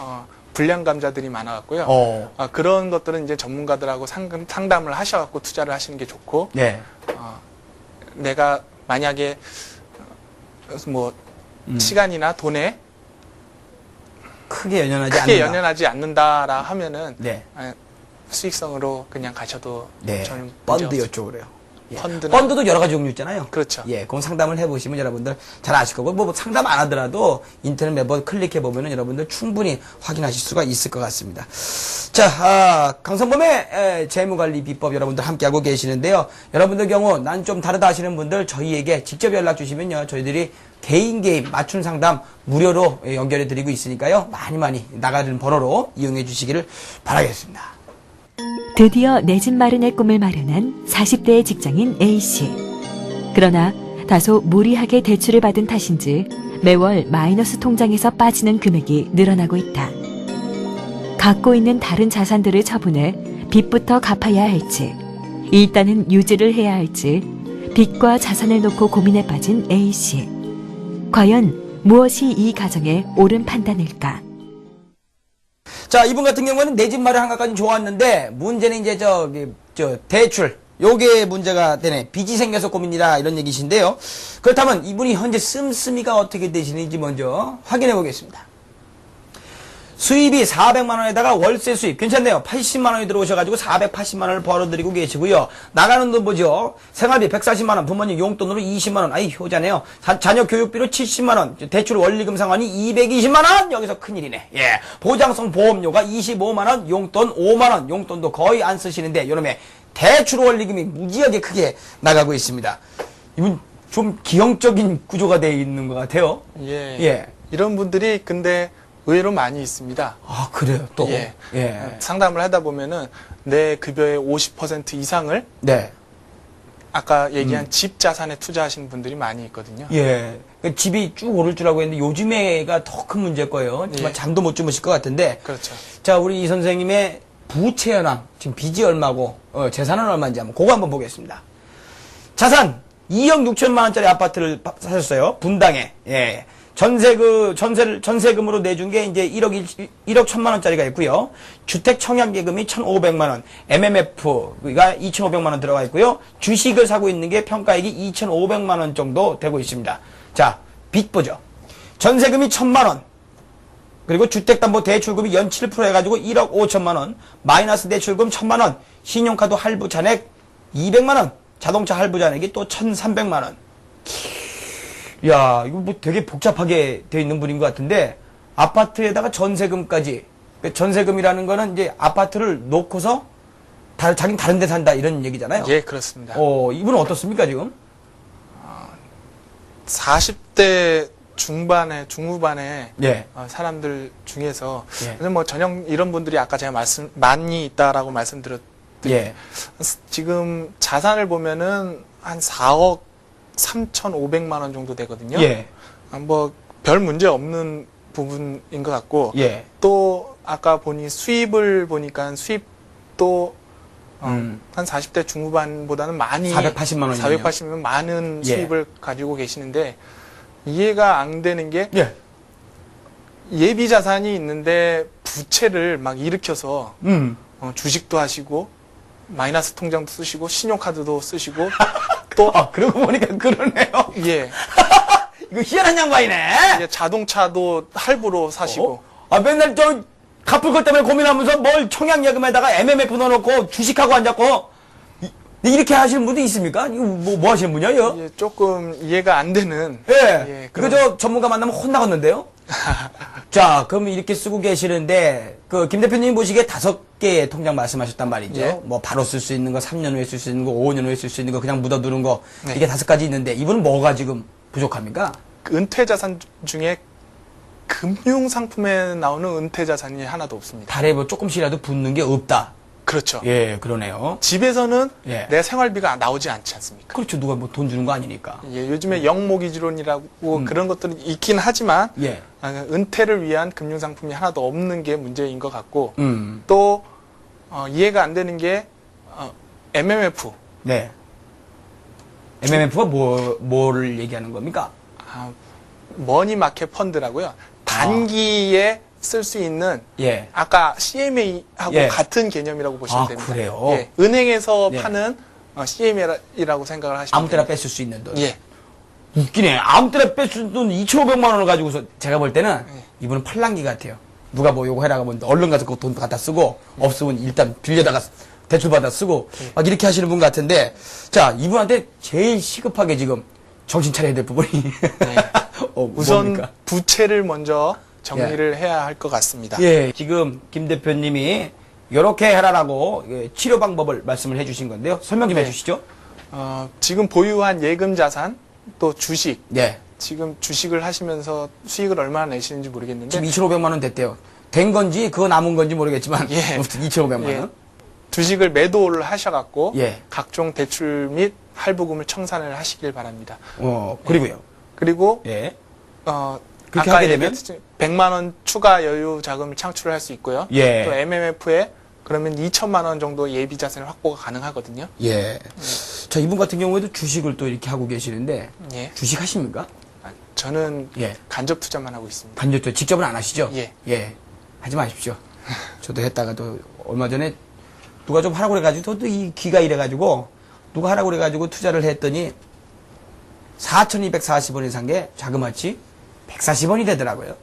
불량 감자들이 많아갖고요. 그런 것들은 이제 전문가들하고 상담을 하셔갖고 투자를 하시는 게 좋고, 네. 내가 만약에 뭐 시간이나 돈에 크게 연연하지 크게 않는다. 연연하지 않는다라 하면은 네. 수익성으로 그냥 가셔도 네. 저는 펀드 문제 이쪽으로요. 예. 펀드나- 펀드도 여러 가지 종류 있잖아요. 그렇죠. 예, 그건 상담을 해보시면 여러분들 잘 아실 거고, 뭐 상담 안 하더라도 인터넷 매번 클릭해보면은 여러분들 충분히 확인하실 수가 있을 것 같습니다. 자, 강성범의 재무관리 비법 여러분들 함께하고 계시는데요. 여러분들 경우 난 좀 다르다 하시는 분들 저희에게 직접 연락 주시면요. 저희들이 개인 맞춤 상담 무료로 연결해 드리고 있으니까요. 많이 나가는 번호로 이용해 주시기를 바라겠습니다. 드디어 내 집 마련의 꿈을 마련한 40대의 직장인 A씨. 그러나 다소 무리하게 대출을 받은 탓인지 매월 마이너스 통장에서 빠지는 금액이 늘어나고 있다. 갖고 있는 다른 자산들을 처분해 빚부터 갚아야 할지, 일단은 유지를 해야 할지 빚과 자산을 놓고 고민에 빠진 A씨. 과연 무엇이 이 가정의 옳은 판단일까? 자, 이분 같은 경우는 내 집 마련 한 것까지 좋았는데, 문제는 이제 대출. 요게 문제가 되네. 빚이 생겨서 고민이다. 이런 얘기신데요. 그렇다면 이분이 현재 씀씀이가 어떻게 되시는지 먼저 확인해 보겠습니다. 수입이 400만원에다가 월세 수입. 괜찮네요. 80만원이 들어오셔가지고 480만원을 벌어들이고 계시고요. 나가는 돈 보죠. 생활비 140만원, 부모님 용돈으로 20만원. 아이, 효자네요. 자녀 교육비로 70만원, 대출 원리금 상환이 220만원. 여기서 큰일이네. 예. 보장성 보험료가 25만원, 용돈 5만원. 용돈도 거의 안 쓰시는데, 요놈의 대출 원리금이 무지하게 크게 나가고 있습니다. 이분 좀 기형적인 구조가 되어 있는 것 같아요. 예. 예. 이런 분들이 근데 의외로 많이 있습니다. 아, 그래요? 또? 예. 예. 상담을 하다 보면은 내 급여의 50% 이상을 네. 아까 얘기한 집 자산에 투자하시는 분들이 많이 있거든요. 예. 그러니까 집이 쭉 오를 줄 알고 했는데 요즘에가 더 큰 문제일 거예요. 정말 예. 잠도 못 주무실 것 같은데. 그렇죠. 자, 우리 이 선생님의 부채 현황. 지금 빚이 얼마고, 재산은 얼마인지 한번, 그거 한번 보겠습니다. 자산, 2억 6천만 원짜리 아파트를 사셨어요. 분당에. 예. 전세금으로 내준 게 이제 1억 1천만 원짜리가 있고요. 주택 청약예금이 1,500만 원, MMF가 2,500만 원 들어가 있고요. 주식을 사고 있는 게 평가액이 2,500만 원 정도 되고 있습니다. 자, 빚 보죠. 전세금이 1,000만 원. 그리고 주택담보대출금이 연 7% 해가지고 1억 5천만 원, 마이너스 대출금 1,000만 원, 신용카드 할부 잔액 200만 원, 자동차 할부 잔액이 또 1,300만 원. 야, 이거 뭐 되게 복잡하게 되어 있는 분인 것 같은데, 아파트에다가 전세금까지. 전세금이라는 거는 이제 아파트를 놓고서 자기는 다른 데 산다 이런 얘기잖아요. 예, 그렇습니다. 이분은 어떻습니까, 지금? 40대 중후반에 예. 사람들 중에서 예. 뭐 전형 이런 분들이 아까 제가 많이 있다라고 말씀드렸듯이 예. 지금 자산을 보면은 한 4억 3,500만 원 정도 되거든요. 예. 뭐 별 문제 없는 부분인 것 같고 예. 또 아까 보니 수입을 보니까 수입도 음. 한 40대 중후반보다는 많이 480만 원이네요. 480만 많은 예. 수입을 가지고 계시는데 이해가 안 되는 게 예. 예비 자산이 있는데 부채를 막 일으켜서 주식도 하시고 마이너스 통장도 쓰시고 신용카드도 쓰시고 또 그러고 보니까 그러네요. 예. 이거 희한한 양반이네. 이제 자동차도 할부로 사시고 맨날 갚을 것 때문에 고민하면서 뭘 청약예금에다가 MMF 넣어놓고 주식하고 앉았고 이렇게 하시는 분도 있습니까? 이거 뭐 하시는 분이에요? 이게 조금 이해가 안 되는 예. 그런- 그거 전문가 만나면 혼나겠는데요? 자, 그럼 이렇게 쓰고 계시는데, 김 대표님 보시기에 5개의 통장 말씀하셨단 말이죠. 예. 뭐, 바로 쓸 수 있는 거, 3년 후에 쓸 수 있는 거, 5년 후에 쓸 수 있는 거, 그냥 묻어두는 거, 네. 이게 5가지 있는데, 이분은 뭐가 지금 부족합니까? 은퇴 자산 중에 금융 상품에 나오는 은퇴 자산이 하나도 없습니다. 달에 뭐 조금씩이라도 붙는 게 없다. 그렇죠. 예, 그러네요. 집에서는 예. 내 생활비가 나오지 않지 않습니까? 그렇죠. 누가 뭐 돈 주는 거 아니니까. 예, 요즘에 영모기지론이라고 그런 것들은 있긴 하지만 예. 은퇴를 위한 금융상품이 하나도 없는 게 문제인 것 같고 음. 또 이해가 안 되는 게 MMF 네. MMF가 뭐를 얘기하는 겁니까? 머니마켓 펀드라고요. 단기에 쓸 수 있는 예. 아까 CMA하고 예. 같은 개념이라고 보시면 아, 됩니다. 그래요? 예, 은행에서 예. 파는 CMA라고 생각을 하시면 아무 때나 됩니다. 뺏을 수 있는 돈. 예. 웃기네. 아무 때나 뺏을 돈 2,500만 원을 가지고서 제가 볼 때는 예. 이분은 팔랑귀 같아요. 누가 뭐 요거 해라고 하면 얼른 가서 그 돈 갖다 쓰고 없으면 일단 빌려다가 대출 받아 쓰고 막 이렇게 하시는 분 같은데 자, 이분한테 제일 시급하게 지금 정신 차려야 될 부분이 우선 뭡니까? 부채를 먼저 정리를 해야 할 것 같습니다. 예, 지금 김 대표님이 이렇게 해라라고 치료 방법을 말씀을 해주신 건데요. 설명 좀 네. 해주시죠. 지금 보유한 예금 자산 또 주식 예, 지금 주식을 하시면서 수익을 얼마나 내시는지 모르겠는데 지금 2,500만 원 됐대요. 된 건지 그거 남은 건지 모르겠지만 예. 아무튼 2,500만 예. 원. 주식을 매도를 하셔갖고 예. 각종 대출 및 할부금을 청산을 하시길 바랍니다. 그리고요. 그리고 예. 아까 그렇게 하게 되면? 얘기했듯이 100만 원 추가 여유 자금을 창출할 수 있고요. 예. 또 MMF에 그러면 2천만 원 정도 예비 자산을 확보가 가능하거든요. 예. 자, 이분 같은 경우에도 주식을 또 이렇게 하고 계시는데 예. 주식 하십니까? 저는 예. 간접 투자만 하고 있습니다. 반대로 직접은 안 하시죠? 예. 예. 하지 마십시오. 저도 했다가도 얼마 전에 누가 좀 하라고 그래가지고 또 이 귀가 이래가지고 누가 하라고 그래가지고 투자를 했더니 4,240원이 산 게 자그마치 140원이 되더라고요.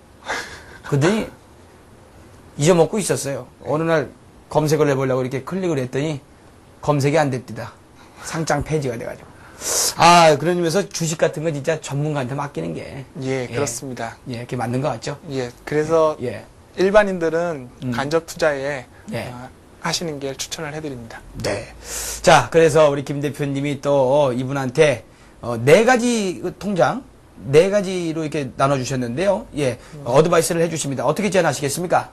그러더니 잊어먹고 있었어요. 어느 날 검색을 해보려고 이렇게 클릭을 했더니 검색이 안 됐디다. 상장 폐지가 돼가지고. 그런 의미에서 주식 같은 건 진짜 전문가한테 맡기는 게. 예, 그렇습니다. 예, 그게 맞는 것 같죠? 예, 그래서 예. 일반인들은 간접 투자에 예. 하시는 게 추천을 해드립니다. 네. 자, 그래서 우리 김 대표님이 또 이분한테 네 가지 통장, 네 가지로 이렇게 나눠주셨는데요. 예. 어드바이스를 해주십니다. 어떻게 제안하시겠습니까?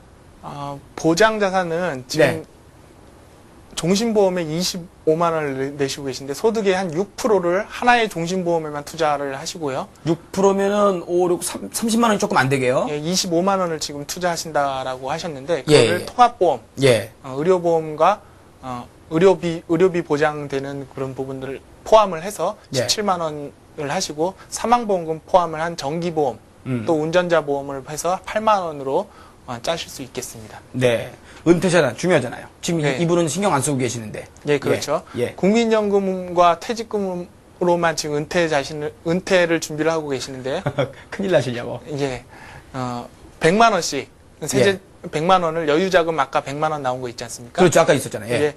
보장 자산은 지금 네. 종신보험에 25만 원을 내시고 계신데 소득의 한 6%를 하나의 종신보험에만 투자를 하시고요. 6%면은 5, 6, 30만 원이 조금 안 되게요. 예, 25만 원을 지금 투자하신다라고 하셨는데 예, 그거를 예. 통합보험, 예. 의료보험과 의료비 보장되는 그런 부분들을 포함을 해서 예. 17만 원을 하시고 사망보험금 포함을 한 정기보험 또 운전자 보험을 해서 8만 원으로 짜실 수 있겠습니다. 네. 은퇴자는 중요하잖아요. 지금 네. 이분은 신경 안 쓰고 계시는데. 예, 그렇죠. 예. 국민연금과 퇴직금으로만 지금 은퇴를 준비를 하고 계시는데, 큰일 나시려고. 예, 100만 원씩, 세제 100만 원을 여유자금 아까 100만 원 나온 거 있지 않습니까? 그렇죠. 아까 있었잖아요. 예. 예,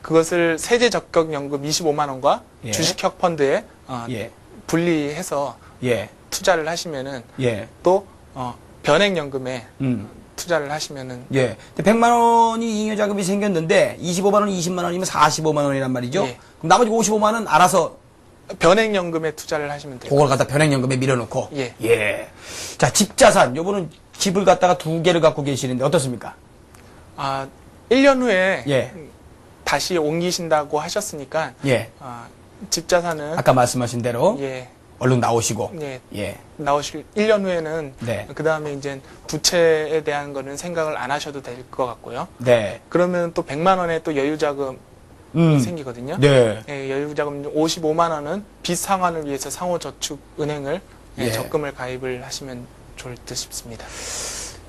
그것을 세제적격연금 25만 원과 예. 주식형 펀드에 예. 분리해서 예. 투자를 하시면은 예. 또 변액연금에 음. 투자를 하시면은 예. 근데 100만 원이 잉여 자금이 생겼는데 25만 원, 20만 원이면 45만 원이란 말이죠. 예. 그럼 나머지 55만 원 알아서 변액연금에 투자를 하시면 돼요. 그걸 갖다 변액연금에 밀어놓고. 예. 예. 자, 집자산. 요거는 집을 갖다가 2개를 갖고 계시는데 어떻습니까? 1년 후에 예. 다시 옮기신다고 하셨으니까 예. 집자산은 아까 말씀하신 대로 예, 얼른 나오시고. 예, 예. 나오실 1년 후에는 네. 그 다음에 이제 부채에 대한 거는 생각을 안 하셔도 될 것 같고요. 네. 그러면 또 100만 원의 또 여유자금이 생기거든요. 네. 예, 여유자금 55만 원은 빚 상환을 위해서 상호저축은행을 예. 적금을 가입을 하시면 좋을 듯 싶습니다.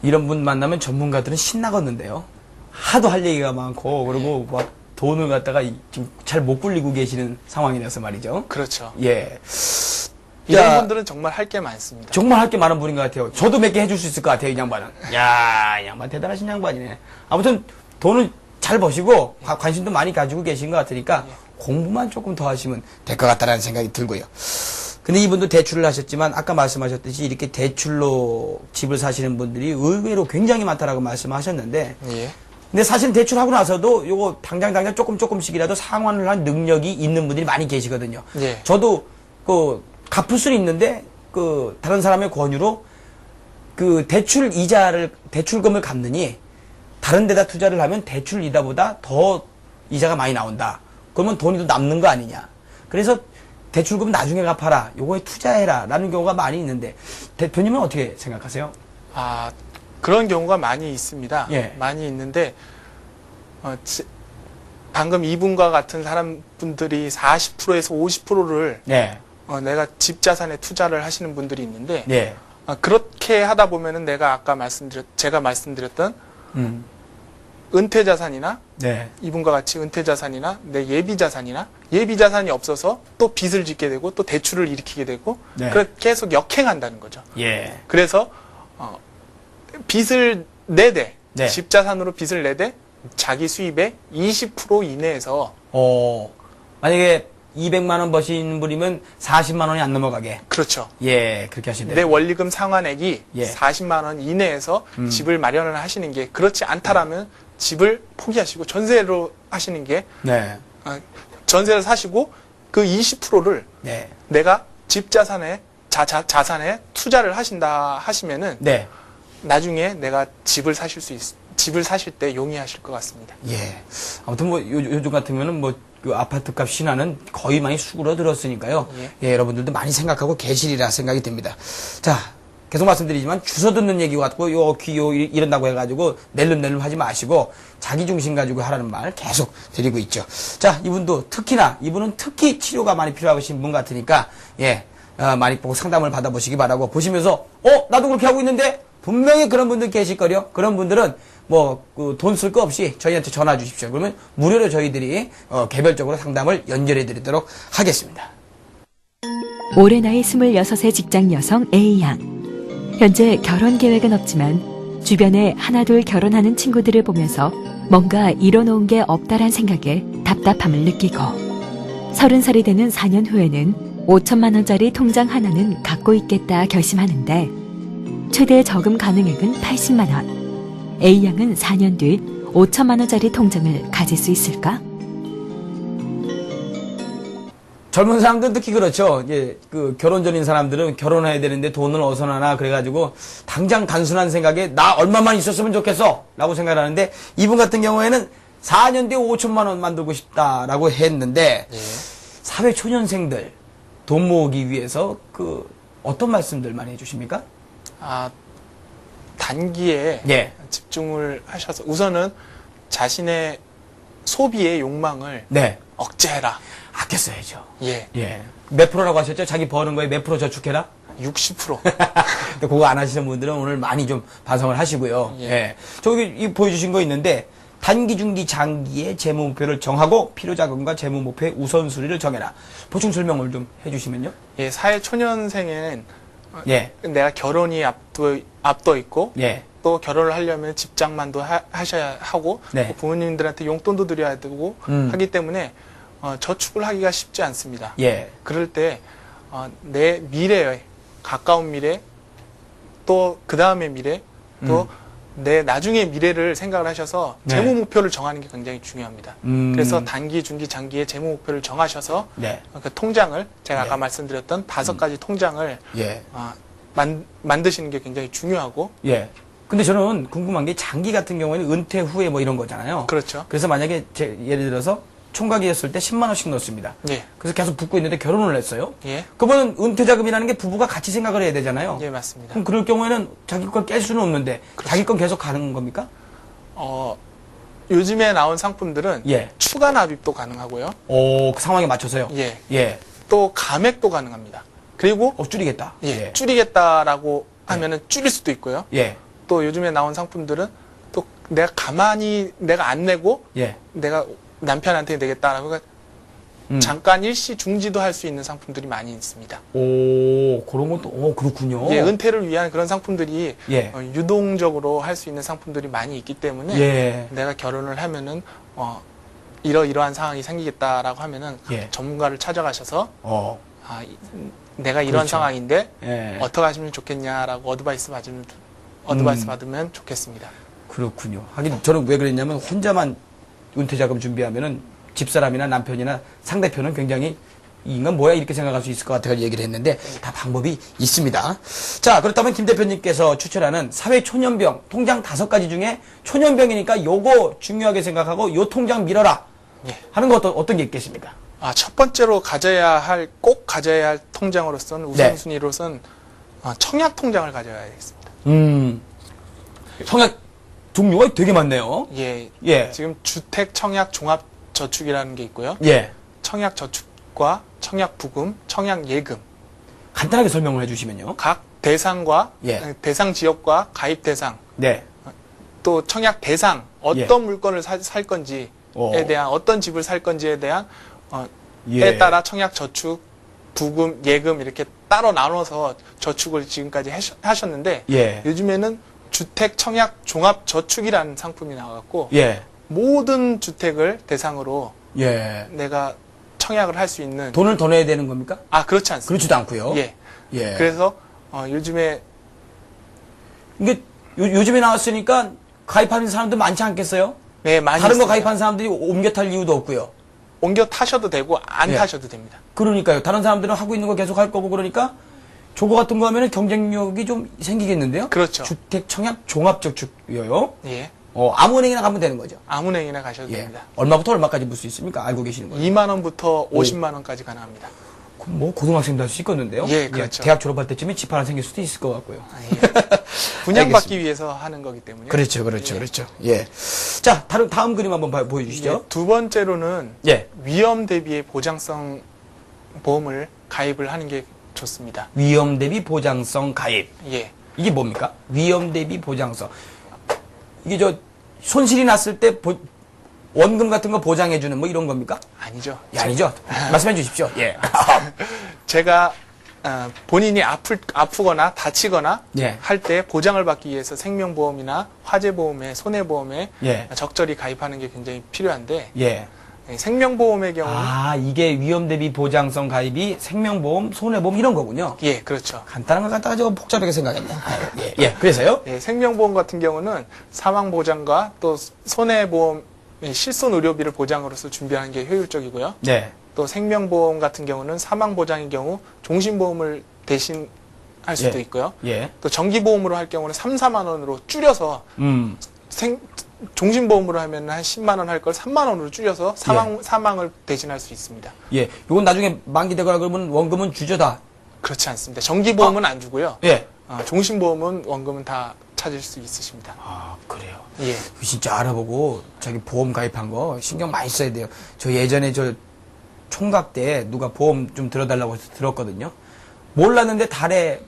이런 분 만나면 전문가들은 신나겠는데요. 하도 할 얘기가 많고, 그리고 막 돈을 갖다가 지금 잘 못 굴리고 계시는 상황이라서 말이죠. 그렇죠. 예. 이런 자, 분들은 정말 할 게 많습니다. 정말 할 게 많은 분인 것 같아요. 저도 몇 개 해줄 수 있을 것 같아요, 이 양반은. 야, 이 양반 대단하신 양반이네. 아무튼 돈을 잘 버시고 관심도 많이 가지고 계신 것 같으니까 공부만 조금 더 하시면 될 것 같다라는 생각이 들고요. 근데 이분도 대출을 하셨지만 아까 말씀하셨듯이 이렇게 대출로 집을 사시는 분들이 의외로 굉장히 많다라고 말씀하셨는데 예. 근데 사실 대출하고 나서도 요거 당장 조금씩이라도 상환을 한 능력이 있는 분들이 많이 계시거든요. 예. 저도 갚을 수는 있는데 다른 사람의 권유로 대출금을 갚느니 다른 데다 투자를 하면 대출 이자보다 더 이자가 많이 나온다. 그러면 돈이 더 남는 거 아니냐. 그래서 대출금 나중에 갚아라. 요거에 투자해라. 라는 경우가 많이 있는데 대표님은 어떻게 생각하세요? 아, 그런 경우가 많이 있습니다. 예. 많이 있는데, 방금 이분과 같은 사람분들이 40%에서 50%를 네. 내가 집 자산에 투자를 하시는 분들이 있는데, 네. 그렇게 하다 보면은 내가 아까 제가 말씀드렸던 은퇴 자산이나 네. 이분과 같이 은퇴 자산이나 내 예비 자산이나 예비 자산이 없어서 또 빚을 짓게 되고 또 대출을 일으키게 되고 네. 그렇게 계속 역행한다는 거죠. 예. 그래서 빚을 내되 네. 집 자산으로 빚을 내되 자기 수입의 20% 이내에서 만약에 200만 원 버신 분이면 40만 원이 안 넘어가게. 그렇죠. 예, 그렇게 하시면 내 돼요. 원리금 상환액이 예. 40만 원 이내에서 집을 마련을 하시는 게 그렇지 않다라면 집을 포기하시고 전세로 하시는 게 네. 전세를 사시고 그 20%를 네. 내가 집 자산에 자산에 투자를 하신다 하시면은 네. 나중에 내가 집을 사실 때 용이하실 것 같습니다. 예. 아무튼 뭐 요즘 같으면은 뭐 그 아파트 값 신화는 거의 많이 수그러들었으니까요. 예, 여러분들도 많이 생각하고 계시리라 생각이 듭니다. 자, 계속 말씀드리지만 주워 듣는 얘기 같고 이런다고 해가지고 낼름낼름 하지 마시고 자기 중심 가지고 하라는 말 계속 드리고 있죠. 자, 이분은 특히 치료가 많이 필요하신 분 같으니까 예, 많이 보고 상담을 받아보시기 바라고 보시면서 나도 그렇게 하고 있는데 분명히 그런 분들 계실거려. 그런 분들은 돈 쓸 거 없이 저희한테 전화 주십시오. 그러면 무료로 저희들이 개별적으로 상담을 연결해 드리도록 하겠습니다. 올해 나이 26의 직장 여성 A양. 현재 결혼 계획은 없지만 주변에 하나둘 결혼하는 친구들을 보면서 뭔가 이뤄놓은 게 없다란 생각에 답답함을 느끼고 30살이 되는 4년 후에는 5천만 원짜리 통장 하나는 갖고 있겠다 결심하는데 최대 저금 가능액은 80만 원. A양은 4년 뒤 5천만 원짜리 통장을 가질 수 있을까? 젊은 사람들은 특히 그렇죠. 예, 결혼 전인 사람들은 결혼해야 되는데 돈을 어디서 나나 그래가지고 당장 단순한 생각에 나 얼마만 있었으면 좋겠어 라고 생각하는데 이분 같은 경우에는 4년 뒤에 5천만 원 만들고 싶다라고 했는데 사회 초년생들 돈 모으기 위해서 어떤 말씀들 많이 해주십니까? 단기에 예. 집중을 하셔서 우선은 자신의 소비의 욕망을 네. 억제해라. 아껴 써야죠. 예. 예. 몇 프로라고 하셨죠? 자기 버는 거에 몇 프로 저축해라? 60%. 근데 그거 안 하시는 분들은 오늘 많이 좀 반성을 하시고요. 예. 예. 저기 보여주신 거 있는데 단기, 중기, 장기의 재무 목표를 정하고 필요 자금과 재무 목표의 우선순위를 정해라. 보충 설명을 좀 해주시면요. 예, 사회 초년생에는 예. 내가 결혼이 앞둬 있고 예. 또 결혼을 하려면 집장만도 하셔야 하고 네. 또 부모님들한테 용돈도 드려야 되고 하기 때문에 저축을 하기가 쉽지 않습니다. 예. 그럴 때 내 미래에 가까운 미래 또 그 다음의 미래 또 내 나중의 미래를 생각을 하셔서 네. 재무 목표를 정하는 게 굉장히 중요합니다. 그래서 단기, 중기, 장기의 재무 목표를 정하셔서 네. 그 통장을 제가 네. 아까 말씀드렸던 5가지 통장을 예. 만드시는 게 굉장히 중요하고 예. 근데 저는 궁금한 게 장기 같은 경우에는 은퇴 후에 뭐 이런 거잖아요. 그렇죠. 그래서 만약에 예를 들어서 총각이었을 때 10만 원씩 넣습니다. 예. 그래서 계속 붙고 있는데 결혼을 했어요. 예. 그러면 은퇴 자금이라는 게 부부가 같이 생각을 해야 되잖아요. 예, 맞습니다. 그럼 그럴 경우에는 자기 걸 깰 수는 없는데 그렇죠. 자기 건 계속 가는 겁니까? 요즘에 나온 상품들은 예. 추가 납입도 가능하고요. 그 상황에 맞춰서요. 예. 예. 또 감액도 가능합니다. 그리고 줄이겠다. 예, 줄이겠다라고 하면은 줄일 수도 있고요. 예. 또 요즘에 나온 상품들은 또 내가 안 내고 예. 내가 남편한테 내겠다라고 해서 잠깐 일시 중지도 할 수 있는 상품들이 많이 있습니다. 그런 것도, 그렇군요. 예, 은퇴를 위한 그런 상품들이 예. 유동적으로 할 수 있는 상품들이 많이 있기 때문에 예. 내가 결혼을 하면은 이러이러한 상황이 생기겠다라고 하면은 예. 전문가를 찾아가셔서 내가 이런 그렇죠. 상황인데 예. 어떻게 하시면 좋겠냐라고 어드바이스 받으면 좋겠습니다. 그렇군요. 하긴 저는 왜 그랬냐면 혼자만 은퇴자금 준비하면은 집사람이나 남편이나 상대편은 굉장히 이 인간 뭐야 이렇게 생각할 수 있을 것 같아서 얘기를 했는데 다 방법이 있습니다. 자, 그렇다면 김 대표님께서 추천하는 사회 초년병 통장 5가지 중에 초년병이니까 요거 중요하게 생각하고 요 통장 밀어라 예. 하는 거 어떤 게 있겠습니까? 첫 번째로 꼭 가져야 할 통장으로서는 우선순위로선 청약 통장을 가져야 되겠습니다. 청약 종류가 되게 많네요. 예. 예. 지금 주택 청약 종합 저축이라는 게 있고요. 예. 청약 저축과 청약 부금, 청약 예금. 간단하게 설명을 해주시면요. 각 대상과 예. 대상 지역과 가입 대상, 네. 또 청약 대상 어떤 물건을 살 건지에 대한 어떤 집을 살 건지에 대한 에 따라 청약 저축, 부금, 예금 이렇게 따로 나눠서 저축을 지금까지 하셨는데 예. 요즘에는 주택 청약 종합 저축이라는 상품이 나와갖고 예. 모든 주택을 대상으로 예. 내가 청약을 할 수 있는 돈을 더 내야 되는 겁니까? 그렇지 않습니다. 그렇지도 않고요. 예. 예. 그래서 요즘에 이게 요즘에 나왔으니까 가입하는 사람도 많지 않겠어요? 네, 많이 다른 거 있습니다. 가입하는 사람들이 옮겨 탈 이유도 없고요. 옮겨 타셔도 되고 안 예. 타셔도 됩니다. 그러니까요. 다른 사람들은 하고 있는 거 계속 할 거고 그러니까 저거 같은 거 하면은 경쟁력이 좀 생기겠는데요? 그렇죠. 주택 청약 종합저축이요. 예. 아무 은행이나 가면 되는 거죠. 아무 은행이나 가셔도 예. 됩니다. 얼마부터 얼마까지 물 수 있습니까? 알고 계시는 거예요? 2만 원부터 50만 원까지 가능합니다. 그럼 뭐 고등학생도 할 수 있겠는데요? 예, 그렇죠. 대학 졸업할 때쯤에 집 하나 생길 수도 있을 것 같고요. 예. 분양받기 위해서 하는 거기 때문에. 그렇죠. 예. 자, 다음 그림 한번 보여주시죠. 예, 두 번째로는 예. 위험 대비의 보장성 보험을 가입을 하는 게 좋습니다. 위험 대비 보장성 가입. 예. 이게 뭡니까? 위험 대비 보장성. 이게 손실이 났을 때 원금 같은 거 보장해주는 뭐 이런 겁니까? 아니죠. 예, 아니죠. 말씀해 주십시오. 예. 제가 본인이 아프거나 다치거나 예. 할 때 보장을 받기 위해서 생명보험이나 화재보험에 손해보험에 예. 적절히 가입하는 게 굉장히 필요한데 예. 생명보험의 경우는 이게 위험 대비 보장성 가입이 생명보험, 손해보험 이런 거군요. 예, 그렇죠. 간단한 걸 갖다가 저 복잡하게 생각했네. 예. 그래서요? 예, 생명보험 같은 경우는 사망보장과 또 손해보험 실손 의료비를 보장으로서 준비하는 게 효율적이고요. 네. 또 생명보험 같은 경우는 사망보장의 경우 종신보험을 대신할 수도 예. 있고요. 예. 또 정기보험으로 할 경우는 3, 4만 원으로 줄여서 종신보험으로 하면 한 10만 원 할 걸 3만 원으로 줄여서 사망을 대신할 수 있습니다. 예. 요건 나중에 만기되거나 그러면 원금은 주죠 다. 그렇지 않습니다. 정기보험은 안 주고요. 예. 종신보험은 원금은 다 찾을 수 있으십니다. 그래요. 예. 진짜 알아보고 저기 보험 가입한 거 신경 많이 써야 돼요. 저 예전에 총각 때 누가 보험 좀 들어달라고 해서 들었거든요. 몰랐는데 달에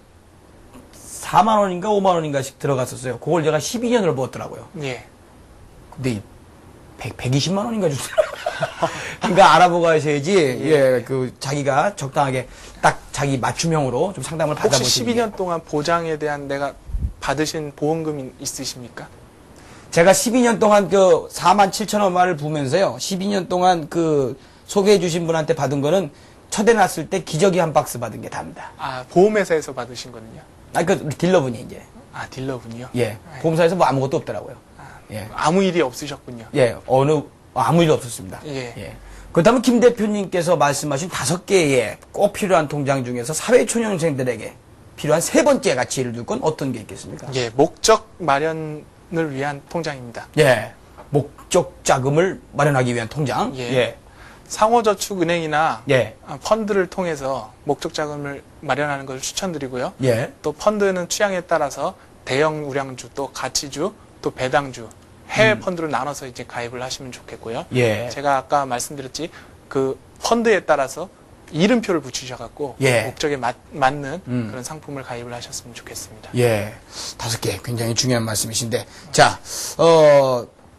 4만 원인가 5만 원인가씩 들어갔었어요. 그걸 제가 12년을 부었더라고요. 예. 근데 120만 원인가 주더라고요. 그러니까 알아보고 하셔야지, 자기가 적당하게 딱 자기 맞춤형으로 좀 상담을 혹시 받아보시는 12년 동안 보장에 대한 내가 받으신 보험금이 있으십니까? 제가 12년 동안 4만 7천 원만을 부면서요. 12년 동안 소개해 주신 분한테 받은 거는 첫애 낳았을 때 기저귀 한 박스 받은 게 답니다. 보험회사에서 받으신 거는요? 딜러분이 이제. 딜러분이요? 예. 보험사에서 뭐 아무것도 없더라고요. 예. 아무 일이 없으셨군요. 예. 아무 일 없었습니다. 예. 그렇다면 김 대표님께서 말씀하신 5개의 꼭 필요한 통장 중에서 사회초년생들에게 필요한 세 번째 가치를 둘 건 어떤 게 있겠습니까? 예, 목적 마련을 위한 통장입니다. 예. 목적 자금을 마련하기 위한 통장. 예. 상호저축은행이나 예. 펀드를 통해서 목적 자금을 마련하는 것을 추천드리고요. 예. 또 펀드는 취향에 따라서 대형 우량주, 또 가치주, 또 배당주, 해외 펀드로 나눠서 이제 가입을 하시면 좋겠고요. 예. 제가 아까 말씀드렸지 그 펀드에 따라서 이름표를 붙이셔갖고 예. 목적에 맞는 그런 상품을 가입을 하셨으면 좋겠습니다. 예. 5개 굉장히 중요한 말씀이신데. 자,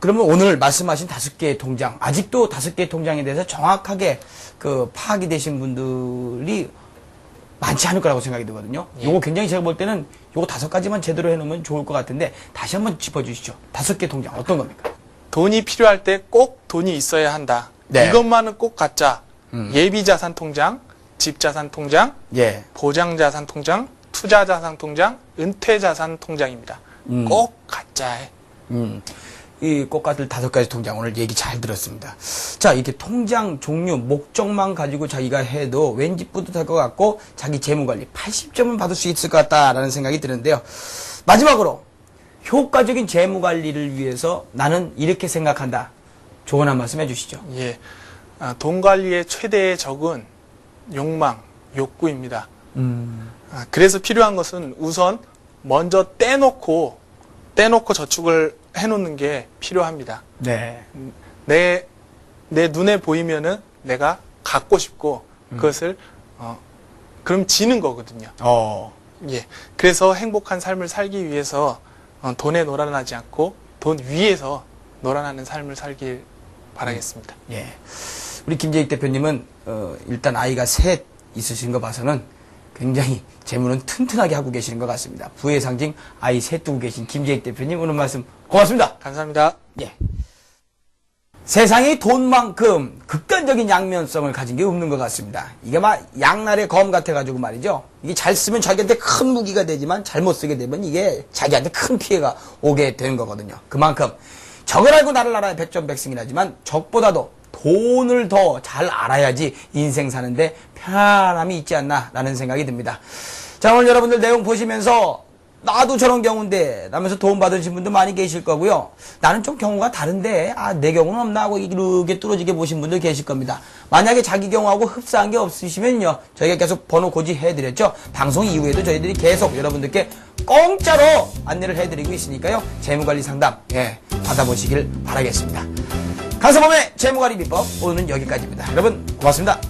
그러면 오늘 말씀하신 5개의 통장, 아직도 5개의 통장에 대해서 정확하게 파악이 되신 분들이 많지 않을 거라고 생각이 들거든요. 예. 요거 굉장히 제가 볼 때는 요거 5가지만 제대로 해놓으면 좋을 것 같은데 다시 한번 짚어주시죠. 5개 통장 어떤 겁니까? 돈이 필요할 때 꼭 돈이 있어야 한다. 네. 이것만은 꼭 갖자. 예비자산 통장, 집자산 통장, 예. 보장자산 통장, 투자자산 통장, 은퇴자산 통장입니다. 꼭 갖자. 이 꽃가들 5가지 통장 오늘 얘기 잘 들었습니다. 자, 이렇게 통장 종류, 목적만 가지고 자기가 해도 왠지 뿌듯할 것 같고 자기 재무관리 80점은 받을 수 있을 것 같다라는 생각이 드는데요. 마지막으로 효과적인 재무관리를 위해서 나는 이렇게 생각한다. 조언 한 말씀 해주시죠. 예. 돈 관리의 최대의 적은 욕망, 욕구입니다. 그래서 필요한 것은 우선 먼저 떼놓고 저축을 해놓는 게 필요합니다. 네. 내 눈에 보이면은 내가 갖고 싶고 그것을 그럼 지는 거거든요. 예. 그래서 행복한 삶을 살기 위해서 돈에 놀아나지 않고 돈 위에서 놀아나는 삶을 살길 바라겠습니다. 예. 우리 김재익 대표님은 일단 아이가 셋 있으신 거 봐서는 굉장히 재무는 튼튼하게 하고 계시는 것 같습니다. 부의 상징 아이 셋 두고 계신 김재익 대표님 오늘 말씀 고맙습니다. 감사합니다. 예. 세상에 돈만큼 극단적인 양면성을 가진 게 없는 것 같습니다. 이게 막 양날의 검 같아가지고 말이죠. 이게 잘 쓰면 자기한테 큰 무기가 되지만 잘못 쓰게 되면 이게 자기한테 큰 피해가 오게 되는 거거든요. 그만큼 적을 알고 나를 알아야 백전백승이라지만 적보다도 돈을 더 잘 알아야지 인생 사는데 편안함이 있지 않나라는 생각이 듭니다. 자, 오늘 여러분들 내용 보시면서 나도 저런 경우인데 라면서 도움 받으신 분도 많이 계실 거고요. 나는 좀 경우가 다른데 내 경우는 없나 하고 이렇게 뚫어지게 보신 분들 계실 겁니다. 만약에 자기 경우하고 흡사한 게 없으시면요, 저희가 계속 번호 고지해드렸죠. 방송 이후에도 저희들이 계속 여러분들께 공짜로 안내를 해드리고 있으니까요, 재무관리 상담 받아보시길 바라겠습니다. 강서범의 재무관리 비법 오늘은 여기까지입니다. 여러분 고맙습니다.